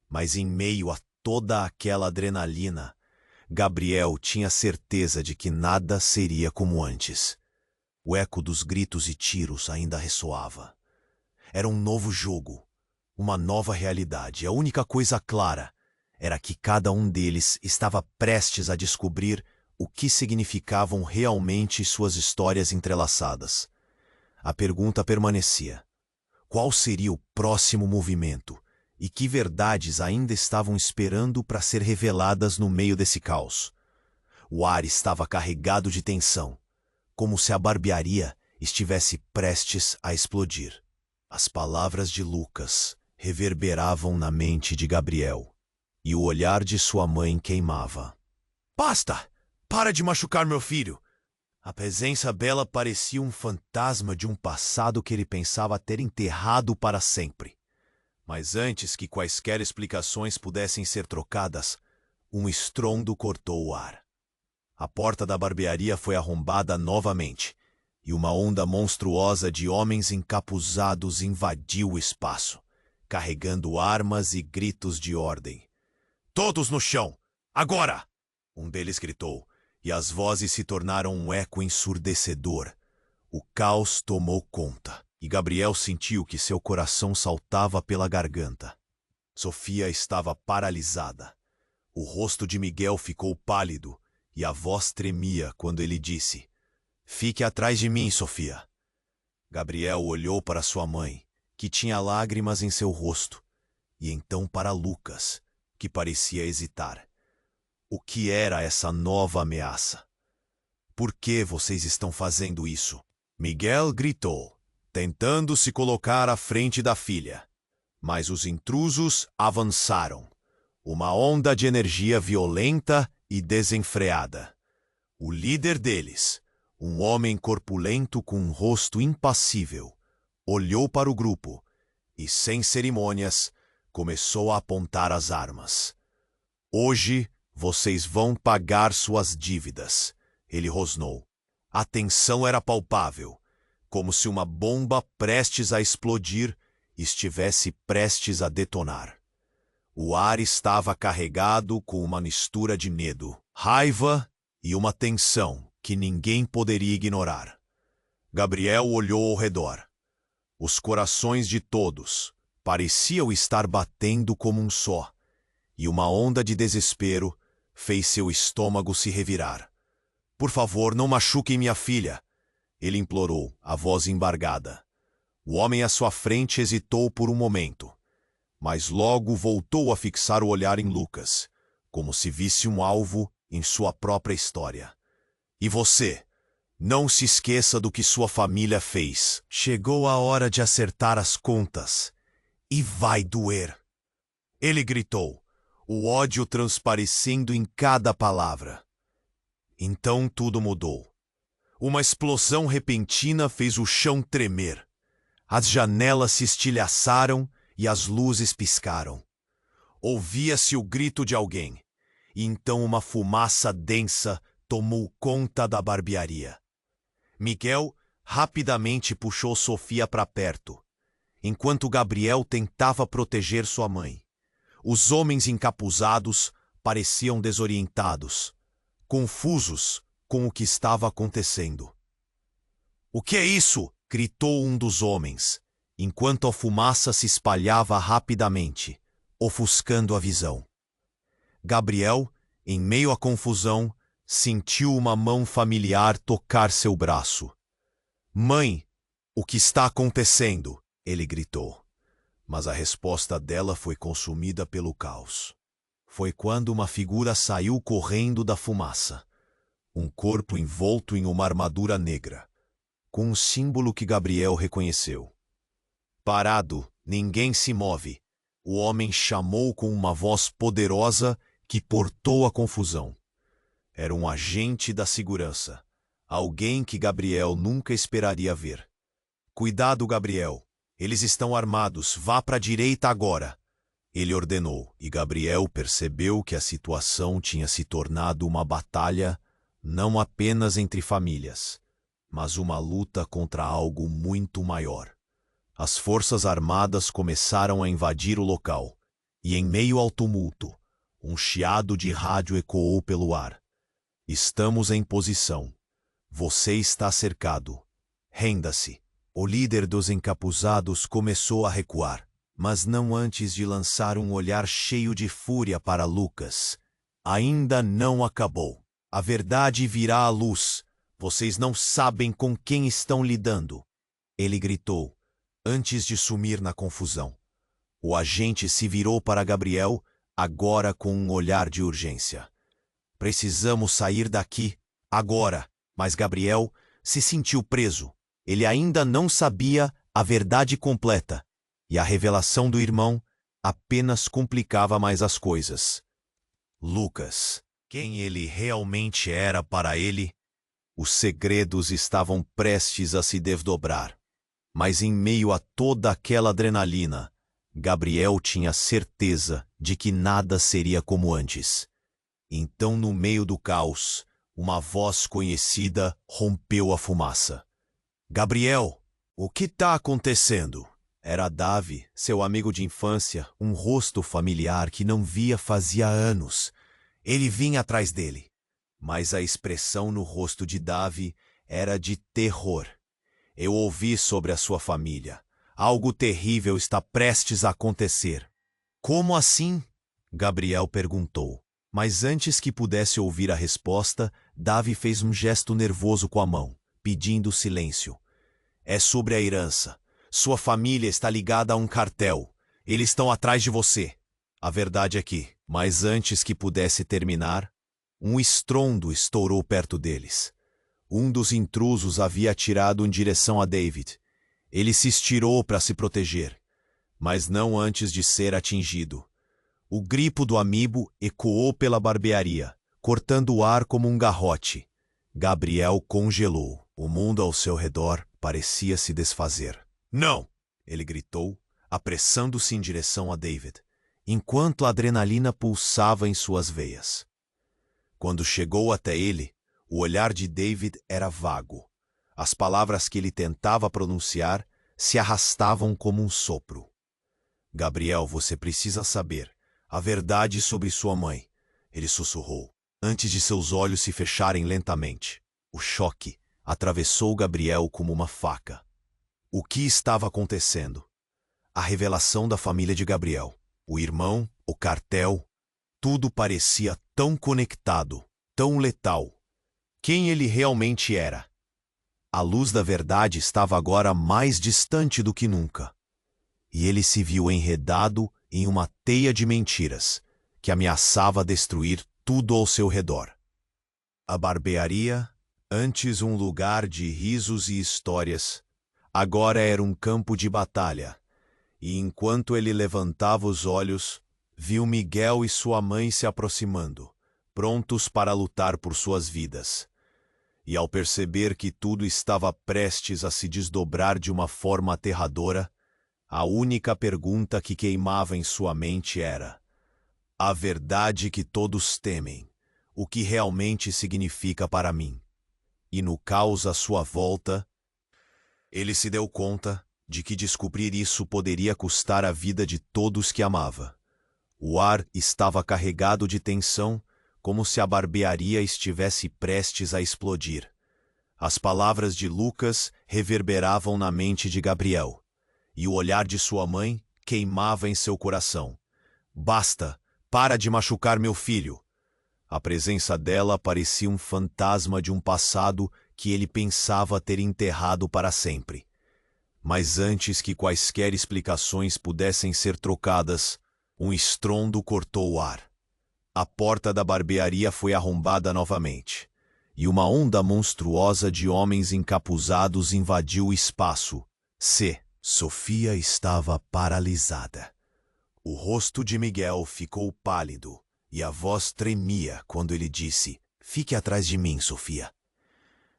mas em meio a toda aquela adrenalina, Gabriel tinha certeza de que nada seria como antes. O eco dos gritos e tiros ainda ressoava. Era um novo jogo, uma nova realidade. A única coisa clara era que cada um deles estava prestes a descobrir o que significavam realmente suas histórias entrelaçadas. A pergunta permanecia: qual seria o próximo movimento? E que verdades ainda estavam esperando para ser reveladas no meio desse caos? O ar estava carregado de tensão, como se a barbearia estivesse prestes a explodir. As palavras de Lucas reverberavam na mente de Gabriel, e o olhar de sua mãe queimava. "Basta! Para de machucar meu filho!" A presença bela parecia um fantasma de um passado que ele pensava ter enterrado para sempre. Mas antes que quaisquer explicações pudessem ser trocadas, um estrondo cortou o ar. A porta da barbearia foi arrombada novamente, e uma onda monstruosa de homens encapuzados invadiu o espaço, carregando armas e gritos de ordem. "Todos no chão! Agora!" Um deles gritou, e as vozes se tornaram um eco ensurdecedor. O caos tomou conta, e Gabriel sentiu que seu coração saltava pela garganta. Sofia estava paralisada. O rosto de Miguel ficou pálido, e a voz tremia quando ele disse: "Fique atrás de mim, Sofia." Gabriel olhou para sua mãe, que tinha lágrimas em seu rosto, e então para Lucas, que parecia hesitar. O que era essa nova ameaça? "Por que vocês estão fazendo isso?" Miguel gritou, tentando se colocar à frente da filha. Mas os intrusos avançaram. Uma onda de energia violenta e desenfreada. O líder deles, um homem corpulento com um rosto impassível, olhou para o grupo e, sem cerimônias, começou a apontar as armas. "Hoje vocês vão pagar suas dívidas", ele rosnou. A tensão era palpável, como se uma bomba prestes a explodir estivesse prestes a detonar. O ar estava carregado com uma mistura de medo, raiva e uma tensão que ninguém poderia ignorar. Gabriel olhou ao redor. Os corações de todos pareciam estar batendo como um só, e uma onda de desespero fez seu estômago se revirar. "Por favor, não machuquem minha filha", ele implorou, a voz embargada. O homem à sua frente hesitou por um momento, mas logo voltou a fixar o olhar em Lucas, como se visse um alvo em sua própria história. "E você? Não se esqueça do que sua família fez. Chegou a hora de acertar as contas, e vai doer." Ele gritou, o ódio transparecendo em cada palavra. Então tudo mudou. Uma explosão repentina fez o chão tremer. As janelas se estilhaçaram e as luzes piscaram. Ouvia-se o grito de alguém, e então uma fumaça densa tomou conta da barbearia. Miguel rapidamente puxou Sofia para perto, enquanto Gabriel tentava proteger sua mãe. Os homens encapuzados pareciam desorientados, confusos com o que estava acontecendo. "O que é isso?" gritou um dos homens, enquanto a fumaça se espalhava rapidamente, ofuscando a visão. Gabriel, em meio à confusão, sentiu uma mão familiar tocar seu braço. "Mãe, o que está acontecendo?" ele gritou. Mas a resposta dela foi consumida pelo caos. Foi quando uma figura saiu correndo da fumaça. Um corpo envolto em uma armadura negra, com um símbolo que Gabriel reconheceu. Parado, ninguém se move. O homem chamou com uma voz poderosa que portou a confusão. Era um agente da segurança, alguém que Gabriel nunca esperaria ver. "Cuidado, Gabriel. Eles estão armados. Vá para a direita agora", ele ordenou, e Gabriel percebeu que a situação tinha se tornado uma batalha não apenas entre famílias, mas uma luta contra algo muito maior. As forças armadas começaram a invadir o local, e em meio ao tumulto, um chiado de rádio ecoou pelo ar. "Estamos em posição. Você está cercado. Renda-se." O líder dos encapuzados começou a recuar, mas não antes de lançar um olhar cheio de fúria para Lucas. "Ainda não acabou. A verdade virá à luz. Vocês não sabem com quem estão lidando", ele gritou, antes de sumir na confusão. O agente se virou para Gabriel, agora com um olhar de urgência. "Precisamos sair daqui, agora." Mas Gabriel se sentiu preso. Ele ainda não sabia a verdade completa, e a revelação do irmão apenas complicava mais as coisas. Lucas, quem ele realmente era para ele, Os segredos estavam prestes a se desdobrar. Mas em meio a toda aquela adrenalina, Gabriel tinha certeza de que nada seria como antes. Então, no meio do caos, uma voz conhecida rompeu a fumaça. Gabriel, o que está acontecendo? Era Davi, seu amigo de infância, um rosto familiar que não via fazia anos. Ele vinha atrás dele. Mas a expressão no rosto de Davi era de terror. Eu ouvi sobre a sua família. Algo terrível está prestes a acontecer. Como assim? Gabriel perguntou. Mas antes que pudesse ouvir a resposta, Davi fez um gesto nervoso com a mão, pedindo silêncio. É sobre a herança. Sua família está ligada a um cartel. Eles estão atrás de você. A verdade é que, mas antes que pudesse terminar, um estrondo estourou perto deles. Um dos intrusos havia atirado em direção a David. Ele se estirou para se proteger, mas não antes de ser atingido. O grito do amiibo ecoou pela barbearia, cortando o ar como um garrote. Gabriel congelou. O mundo ao seu redor parecia se desfazer. Não! Ele gritou, apressando-se em direção a David, enquanto a adrenalina pulsava em suas veias. Quando chegou até ele, o olhar de David era vago. As palavras que ele tentava pronunciar se arrastavam como um sopro. Gabriel, você precisa saber a verdade sobre sua mãe, ele sussurrou, antes de seus olhos se fecharem lentamente. O choque atravessou Gabriel como uma faca. O que estava acontecendo? A revelação da família de Gabriel, o irmão, o cartel, tudo parecia tão conectado, tão letal. Quem ele realmente era? A luz da verdade estava agora mais distante do que nunca. E ele se viu enredado em uma teia de mentiras que ameaçava destruir tudo ao seu redor. A barbearia, antes um lugar de risos e histórias, agora era um campo de batalha. E enquanto ele levantava os olhos, viu Miguel e sua mãe se aproximando, prontos para lutar por suas vidas. E ao perceber que tudo estava prestes a se desdobrar de uma forma aterradora, a única pergunta que queimava em sua mente era: a verdade que todos temem, o que realmente significa para mim? E no caos à sua volta, ele se deu conta de que descobrir isso poderia custar a vida de todos que amava. O ar estava carregado de tensão, como se a barbearia estivesse prestes a explodir. As palavras de Lucas reverberavam na mente de Gabriel, e o olhar de sua mãe queimava em seu coração. Basta, para de machucar meu filho. A presença dela parecia um fantasma de um passado que ele pensava ter enterrado para sempre. Mas antes que quaisquer explicações pudessem ser trocadas, um estrondo cortou o ar. A porta da barbearia foi arrombada novamente, e uma onda monstruosa de homens encapuzados invadiu o espaço. Sofia estava paralisada. O rosto de Miguel ficou pálido, e a voz tremia quando ele disse: "Fique atrás de mim, Sofia."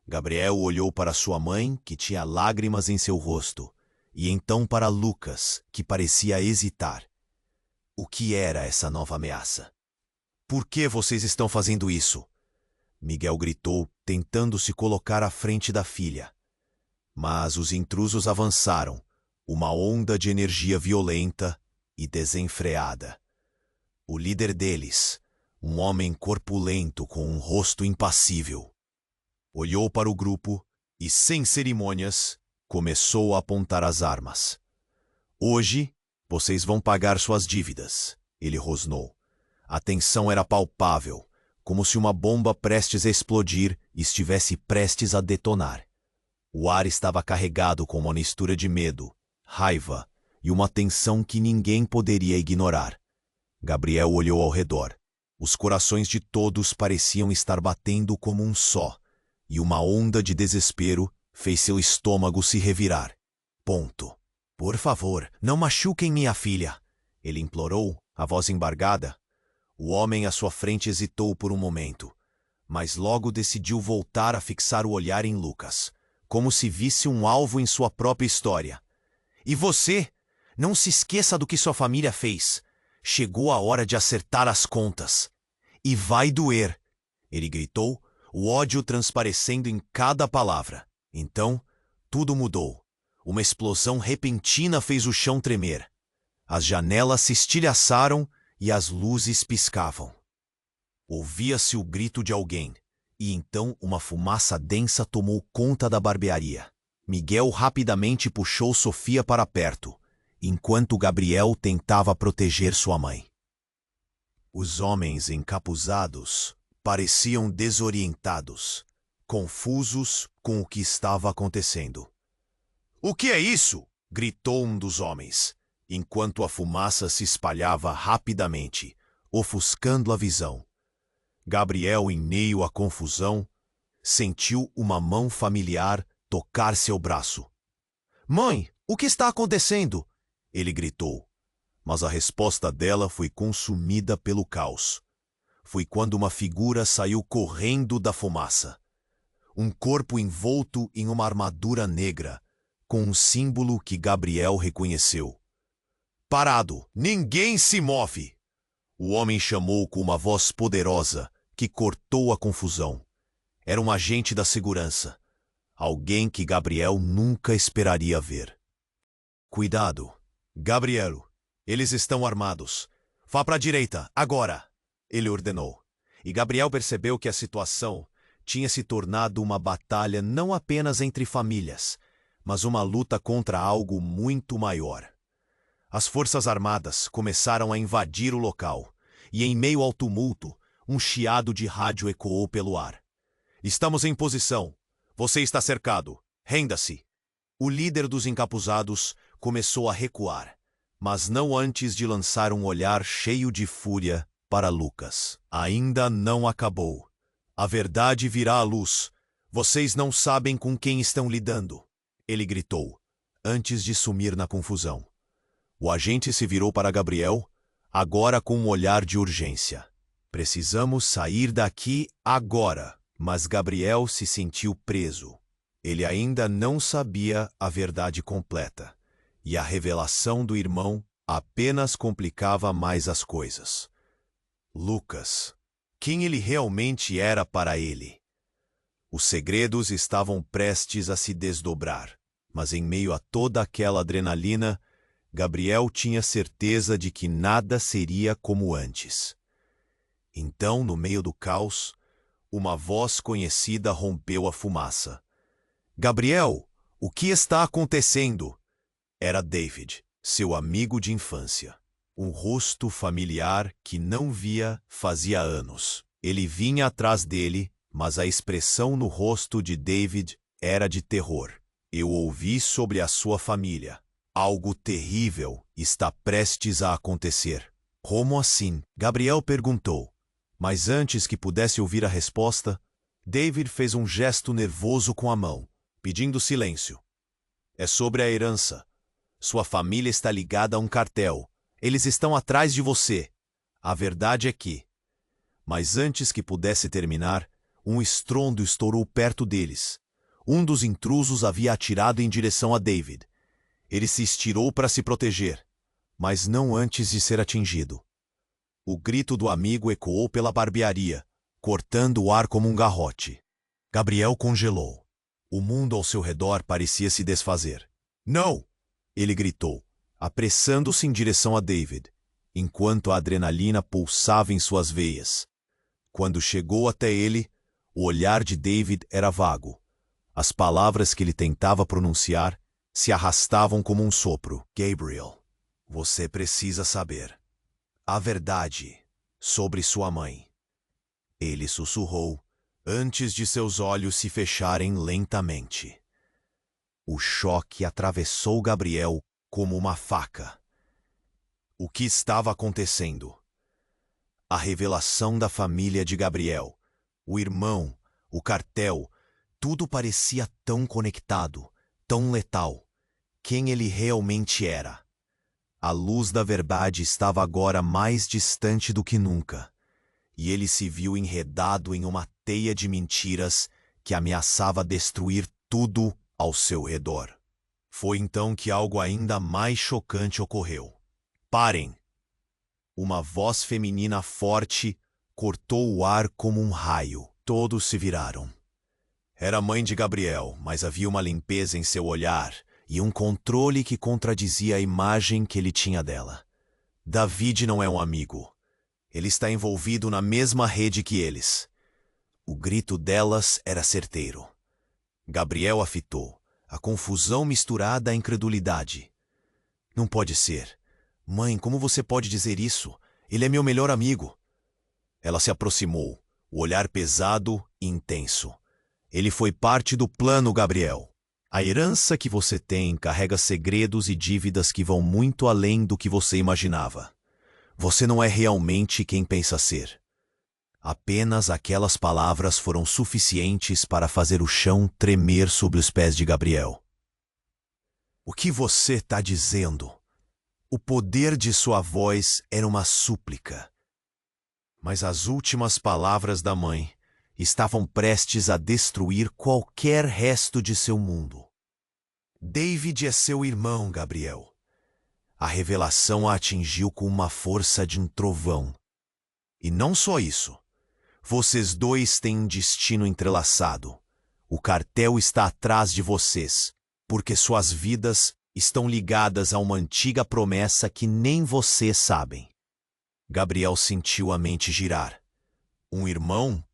Gabriel olhou para sua mãe, que tinha lágrimas em seu rosto, e então para Lucas, que parecia hesitar. O que era essa nova ameaça? "Por que vocês estão fazendo isso?" Miguel gritou, tentando se colocar à frente da filha. Mas os intrusos avançaram, uma onda de energia violenta e desenfreada. O líder deles, um homem corpulento com um rosto impassível, olhou para o grupo e, sem cerimônias, começou a apontar as armas. "Hoje, vocês vão pagar suas dívidas", ele rosnou. A tensão era palpável, como se uma bomba prestes a explodir estivesse prestes a detonar. O ar estava carregado com uma mistura de medo, raiva e uma tensão que ninguém poderia ignorar. Gabriel olhou ao redor. Os corações de todos pareciam estar batendo como um só, e uma onda de desespero fez seu estômago se revirar. "Por favor, não machuquem minha filha", ele implorou, a voz embargada. O homem à sua frente hesitou por um momento, mas logo decidiu voltar a fixar o olhar em Lucas, como se visse um alvo em sua própria história. E você? Não se esqueça do que sua família fez. Chegou a hora de acertar as contas. E vai doer, ele gritou, o ódio transparecendo em cada palavra. Então, tudo mudou. Uma explosão repentina fez o chão tremer. As janelas se estilhaçaram e as luzes piscavam. Ouvia-se o grito de alguém, e então uma fumaça densa tomou conta da barbearia. Miguel rapidamente puxou Sofia para perto, enquanto Gabriel tentava proteger sua mãe. Os homens encapuzados pareciam desorientados, confusos com o que estava acontecendo. "O que é isso?" gritou um dos homens, enquanto a fumaça se espalhava rapidamente, ofuscando a visão. Gabriel, em meio à confusão, sentiu uma mão familiar tocar seu braço. "Mãe, o que está acontecendo?" ele gritou, mas a resposta dela foi consumida pelo caos. Foi quando uma figura saiu correndo da fumaça. Um corpo envolto em uma armadura negra, com um símbolo que Gabriel reconheceu. "Parado! Ninguém se move!" O homem chamou com uma voz poderosa que cortou a confusão. Era um agente da segurança. Alguém que Gabriel nunca esperaria ver. "Cuidado, Gabriel. Eles estão armados. Vá para a direita, agora!" ele ordenou. E Gabriel percebeu que a situação tinha se tornado uma batalha não apenas entre famílias, mas uma luta contra algo muito maior. As forças armadas começaram a invadir o local, e em meio ao tumulto, um chiado de rádio ecoou pelo ar. "Estamos em posição. Você está cercado. Renda-se." O líder dos encapuzados começou a recuar, mas não antes de lançar um olhar cheio de fúria para Lucas. "Ainda não acabou. A verdade virá à luz. Vocês não sabem com quem estão lidando," ele gritou, antes de sumir na confusão. O agente se virou para Gabriel, agora com um olhar de urgência. "Precisamos sair daqui agora." Mas Gabriel se sentiu preso. Ele ainda não sabia a verdade completa, e a revelação do irmão apenas complicava mais as coisas. Lucas, quem ele realmente era para ele? Os segredos estavam prestes a se desdobrar, mas em meio a toda aquela adrenalina, Gabriel tinha certeza de que nada seria como antes. Então, no meio do caos, uma voz conhecida rompeu a fumaça. "Gabriel, o que está acontecendo?" Era David, seu amigo de infância. Um rosto familiar que não via fazia anos. Ele vinha atrás dele, mas a expressão no rosto de David era de terror. "Eu ouvi sobre a sua família. Algo terrível está prestes a acontecer." "Como assim?" Gabriel perguntou. Mas antes que pudesse ouvir a resposta, David fez um gesto nervoso com a mão, pedindo silêncio. "É sobre a herança. Sua família está ligada a um cartel. Eles estão atrás de você. A verdade é que..." Mas antes que pudesse terminar, um estrondo estourou perto deles. Um dos intrusos havia atirado em direção a David. Ele se estirou para se proteger, mas não antes de ser atingido. O grito do amigo ecoou pela barbearia, cortando o ar como um garrote. Gabriel congelou. O mundo ao seu redor parecia se desfazer. "Não!" ele gritou, apressando-se em direção a David, enquanto a adrenalina pulsava em suas veias. Quando chegou até ele, o olhar de David era vago. As palavras que ele tentava pronunciar se arrastavam como um sopro. "Gabriel, você precisa saber a verdade sobre sua mãe," ele sussurrou, antes de seus olhos se fecharem lentamente. O choque atravessou Gabriel como uma faca. O que estava acontecendo? A revelação da família de Gabriel, o irmão, o cartel, tudo parecia tão conectado, tão letal. Quem ele realmente era? A luz da verdade estava agora mais distante do que nunca, e ele se viu enredado em uma teia de mentiras que ameaçava destruir tudo ao seu redor. Foi então que algo ainda mais chocante ocorreu. Parem! Uma voz feminina forte cortou o ar como um raio. Todos se viraram. Era a mãe de Gabriel, mas havia uma limpeza em seu olhar e um controle que contradizia a imagem que ele tinha dela. David não é um amigo. Ele está envolvido na mesma rede que eles. O grito delas era certeiro. Gabriel a fitou, a confusão misturada à incredulidade. Não pode ser. Mãe, como você pode dizer isso? Ele é meu melhor amigo. Ela se aproximou, o olhar pesado e intenso. Ele foi parte do plano, Gabriel. A herança que você tem carrega segredos e dívidas que vão muito além do que você imaginava. Você não é realmente quem pensa ser. Apenas aquelas palavras foram suficientes para fazer o chão tremer sob os pés de Gabriel. O que você está dizendo? O poder de sua voz era uma súplica. Mas as últimas palavras da mãe estavam prestes a destruir qualquer resto de seu mundo. David é seu irmão, Gabriel. A revelação a atingiu com uma força de um trovão. E não só isso. Vocês dois têm um destino entrelaçado. O cartel está atrás de vocês, porque suas vidas estão ligadas a uma antiga promessa que nem vocês sabem. Gabriel sentiu a mente girar. Um irmão?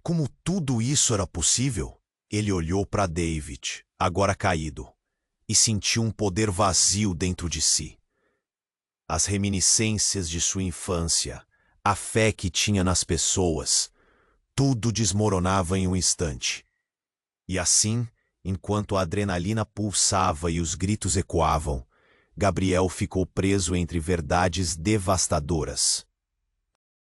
Como tudo isso era possível? Ele olhou para David, agora caído, e sentiu um poder vazio dentro de si. As reminiscências de sua infância, a fé que tinha nas pessoas, tudo desmoronava em um instante. E assim, enquanto a adrenalina pulsava e os gritos ecoavam, Gabriel ficou preso entre verdades devastadoras.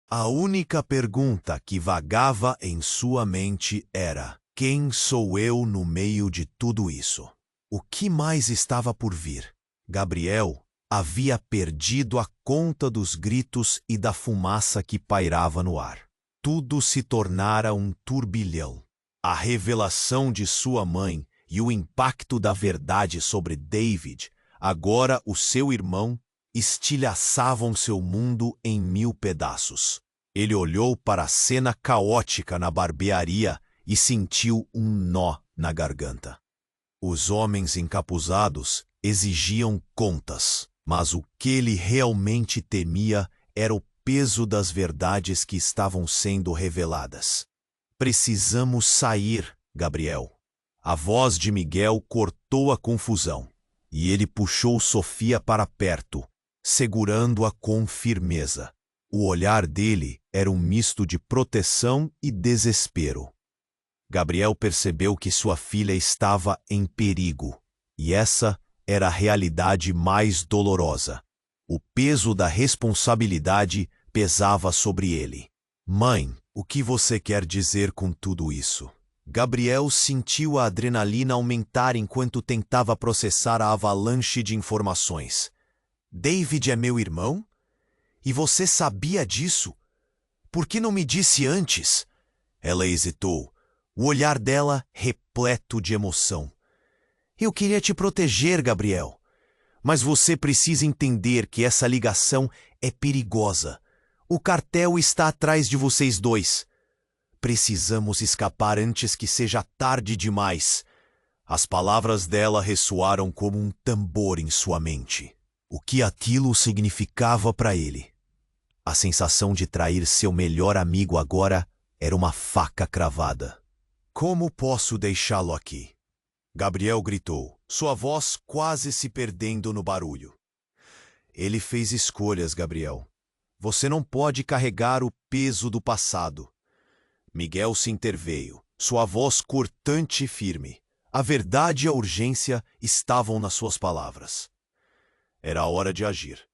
A única pergunta que vagava em sua mente era: quem sou eu no meio de tudo isso? O que mais estava por vir? Gabriel havia perdido a conta dos gritos e da fumaça que pairava no ar. Tudo se tornara um turbilhão. A revelação de sua mãe e o impacto da verdade sobre David, agora o seu irmão, estilhaçavam seu mundo em 1000 pedaços. Ele olhou para a cena caótica na barbearia e sentiu um nó na garganta. Os homens encapuzados exigiam contas, mas o que ele realmente temia era o peso das verdades que estavam sendo reveladas. Precisamos sair, Gabriel. A voz de Miguel cortou a confusão, e ele puxou Sofia para perto, segurando-a com firmeza. O olhar dele era um misto de proteção e desespero. Gabriel percebeu que sua filha estava em perigo, e essa era a realidade mais dolorosa. O peso da responsabilidade pesava sobre ele. Mãe, o que você quer dizer com tudo isso? Gabriel sentiu a adrenalina aumentar enquanto tentava processar a avalanche de informações. David é meu irmão? E você sabia disso? Por que não me disse antes? Ela hesitou, o olhar dela repleto de emoção. Eu queria te proteger, Gabriel. Mas você precisa entender que essa ligação é perigosa. O cartel está atrás de vocês dois. Precisamos escapar antes que seja tarde demais. As palavras dela ressoaram como um tambor em sua mente. O que aquilo significava para ele? A sensação de trair seu melhor amigo agora era uma faca cravada. Como posso deixá-lo aqui? Gabriel gritou, sua voz quase se perdendo no barulho. Ele fez escolhas, Gabriel. Você não pode carregar o peso do passado. Miguel se interveio, sua voz cortante e firme. A verdade e a urgência estavam nas suas palavras. Era a hora de agir.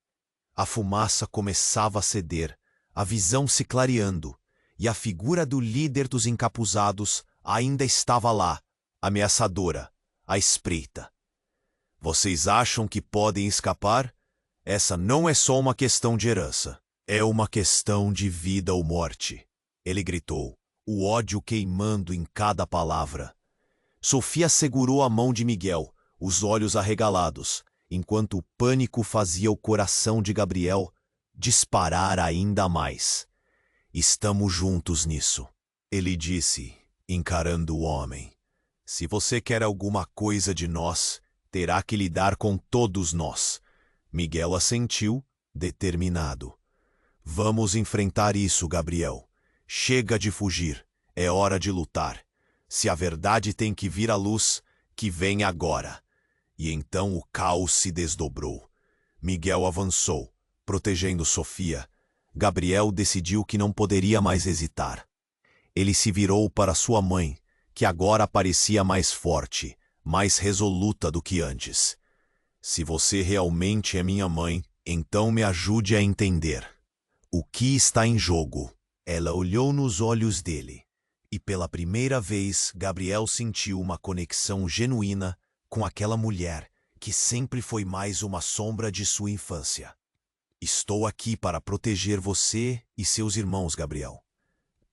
A fumaça começava a ceder, a visão se clareando, e a figura do líder dos encapuzados ainda estava lá, ameaçadora, à espreita. Vocês acham que podem escapar? Essa não é só uma questão de herança. É uma questão de vida ou morte. Ele gritou, o ódio queimando em cada palavra. Sofia segurou a mão de Miguel, os olhos arregalados, enquanto o pânico fazia o coração de Gabriel disparar ainda mais. Estamos juntos nisso, ele disse, encarando o homem. Se você quer alguma coisa de nós, terá que lidar com todos nós. Miguel assentiu, determinado. Vamos enfrentar isso, Gabriel. Chega de fugir. É hora de lutar. Se a verdade tem que vir à luz, que venha agora. E então o caos se desdobrou. Miguel avançou, protegendo Sofia. Gabriel decidiu que não poderia mais hesitar. Ele se virou para sua mãe, que agora parecia mais forte, mais resoluta do que antes. Se você realmente é minha mãe, então me ajude a entender. O que está em jogo? Ela olhou nos olhos dele, e pela primeira vez Gabriel sentiu uma conexão genuína com aquela mulher que sempre foi mais uma sombra de sua infância. Estou aqui para proteger você e seus irmãos, Gabriel.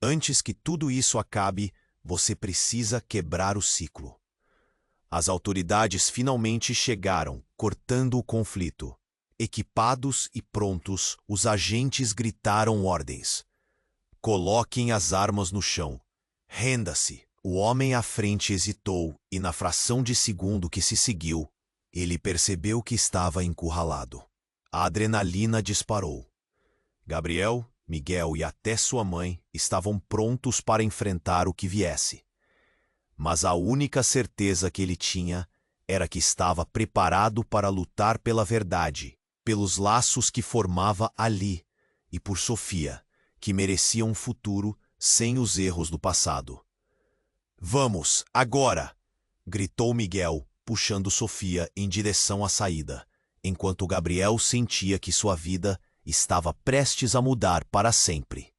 Antes que tudo isso acabe, você precisa quebrar o ciclo. As autoridades finalmente chegaram, cortando o conflito. Equipados e prontos, os agentes gritaram ordens. Coloquem as armas no chão. Renda-se. O homem à frente hesitou e, na fração de segundo que se seguiu, ele percebeu que estava encurralado. A adrenalina disparou. Gabriel, Miguel e até sua mãe estavam prontos para enfrentar o que viesse. Mas a única certeza que ele tinha era que estava preparado para lutar pela verdade, pelos laços que formava ali, e por Sofia, que merecia um futuro sem os erros do passado. Vamos, agora! Gritou Miguel, puxando Sofia em direção à saída, enquanto Gabriel sentia que sua vida estava prestes a mudar para sempre.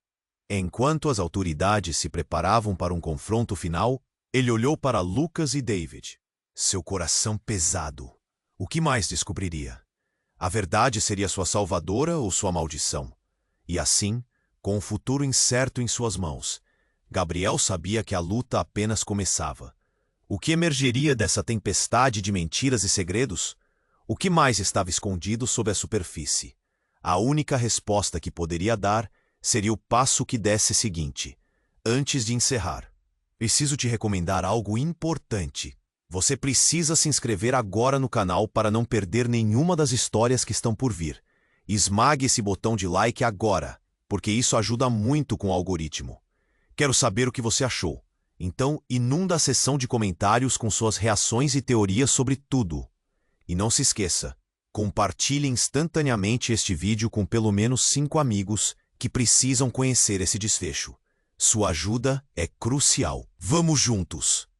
Enquanto as autoridades se preparavam para um confronto final, ele olhou para Lucas e David. Seu coração pesado. O que mais descobriria? A verdade seria sua salvadora ou sua maldição? E assim, com o futuro incerto em suas mãos, Gabriel sabia que a luta apenas começava. O que emergeria dessa tempestade de mentiras e segredos? O que mais estava escondido sob a superfície? A única resposta que poderia dar seria o passo que desse seguinte. Antes de encerrar, preciso te recomendar algo importante. Você precisa se inscrever agora no canal para não perder nenhuma das histórias que estão por vir. Esmague esse botão de like agora, porque isso ajuda muito com o algoritmo. Quero saber o que você achou. Então, inunda a seção de comentários com suas reações e teorias sobre tudo. E não se esqueça, compartilhe instantaneamente este vídeo com pelo menos 5 amigos que precisam conhecer esse desfecho. Sua ajuda é crucial. Vamos juntos!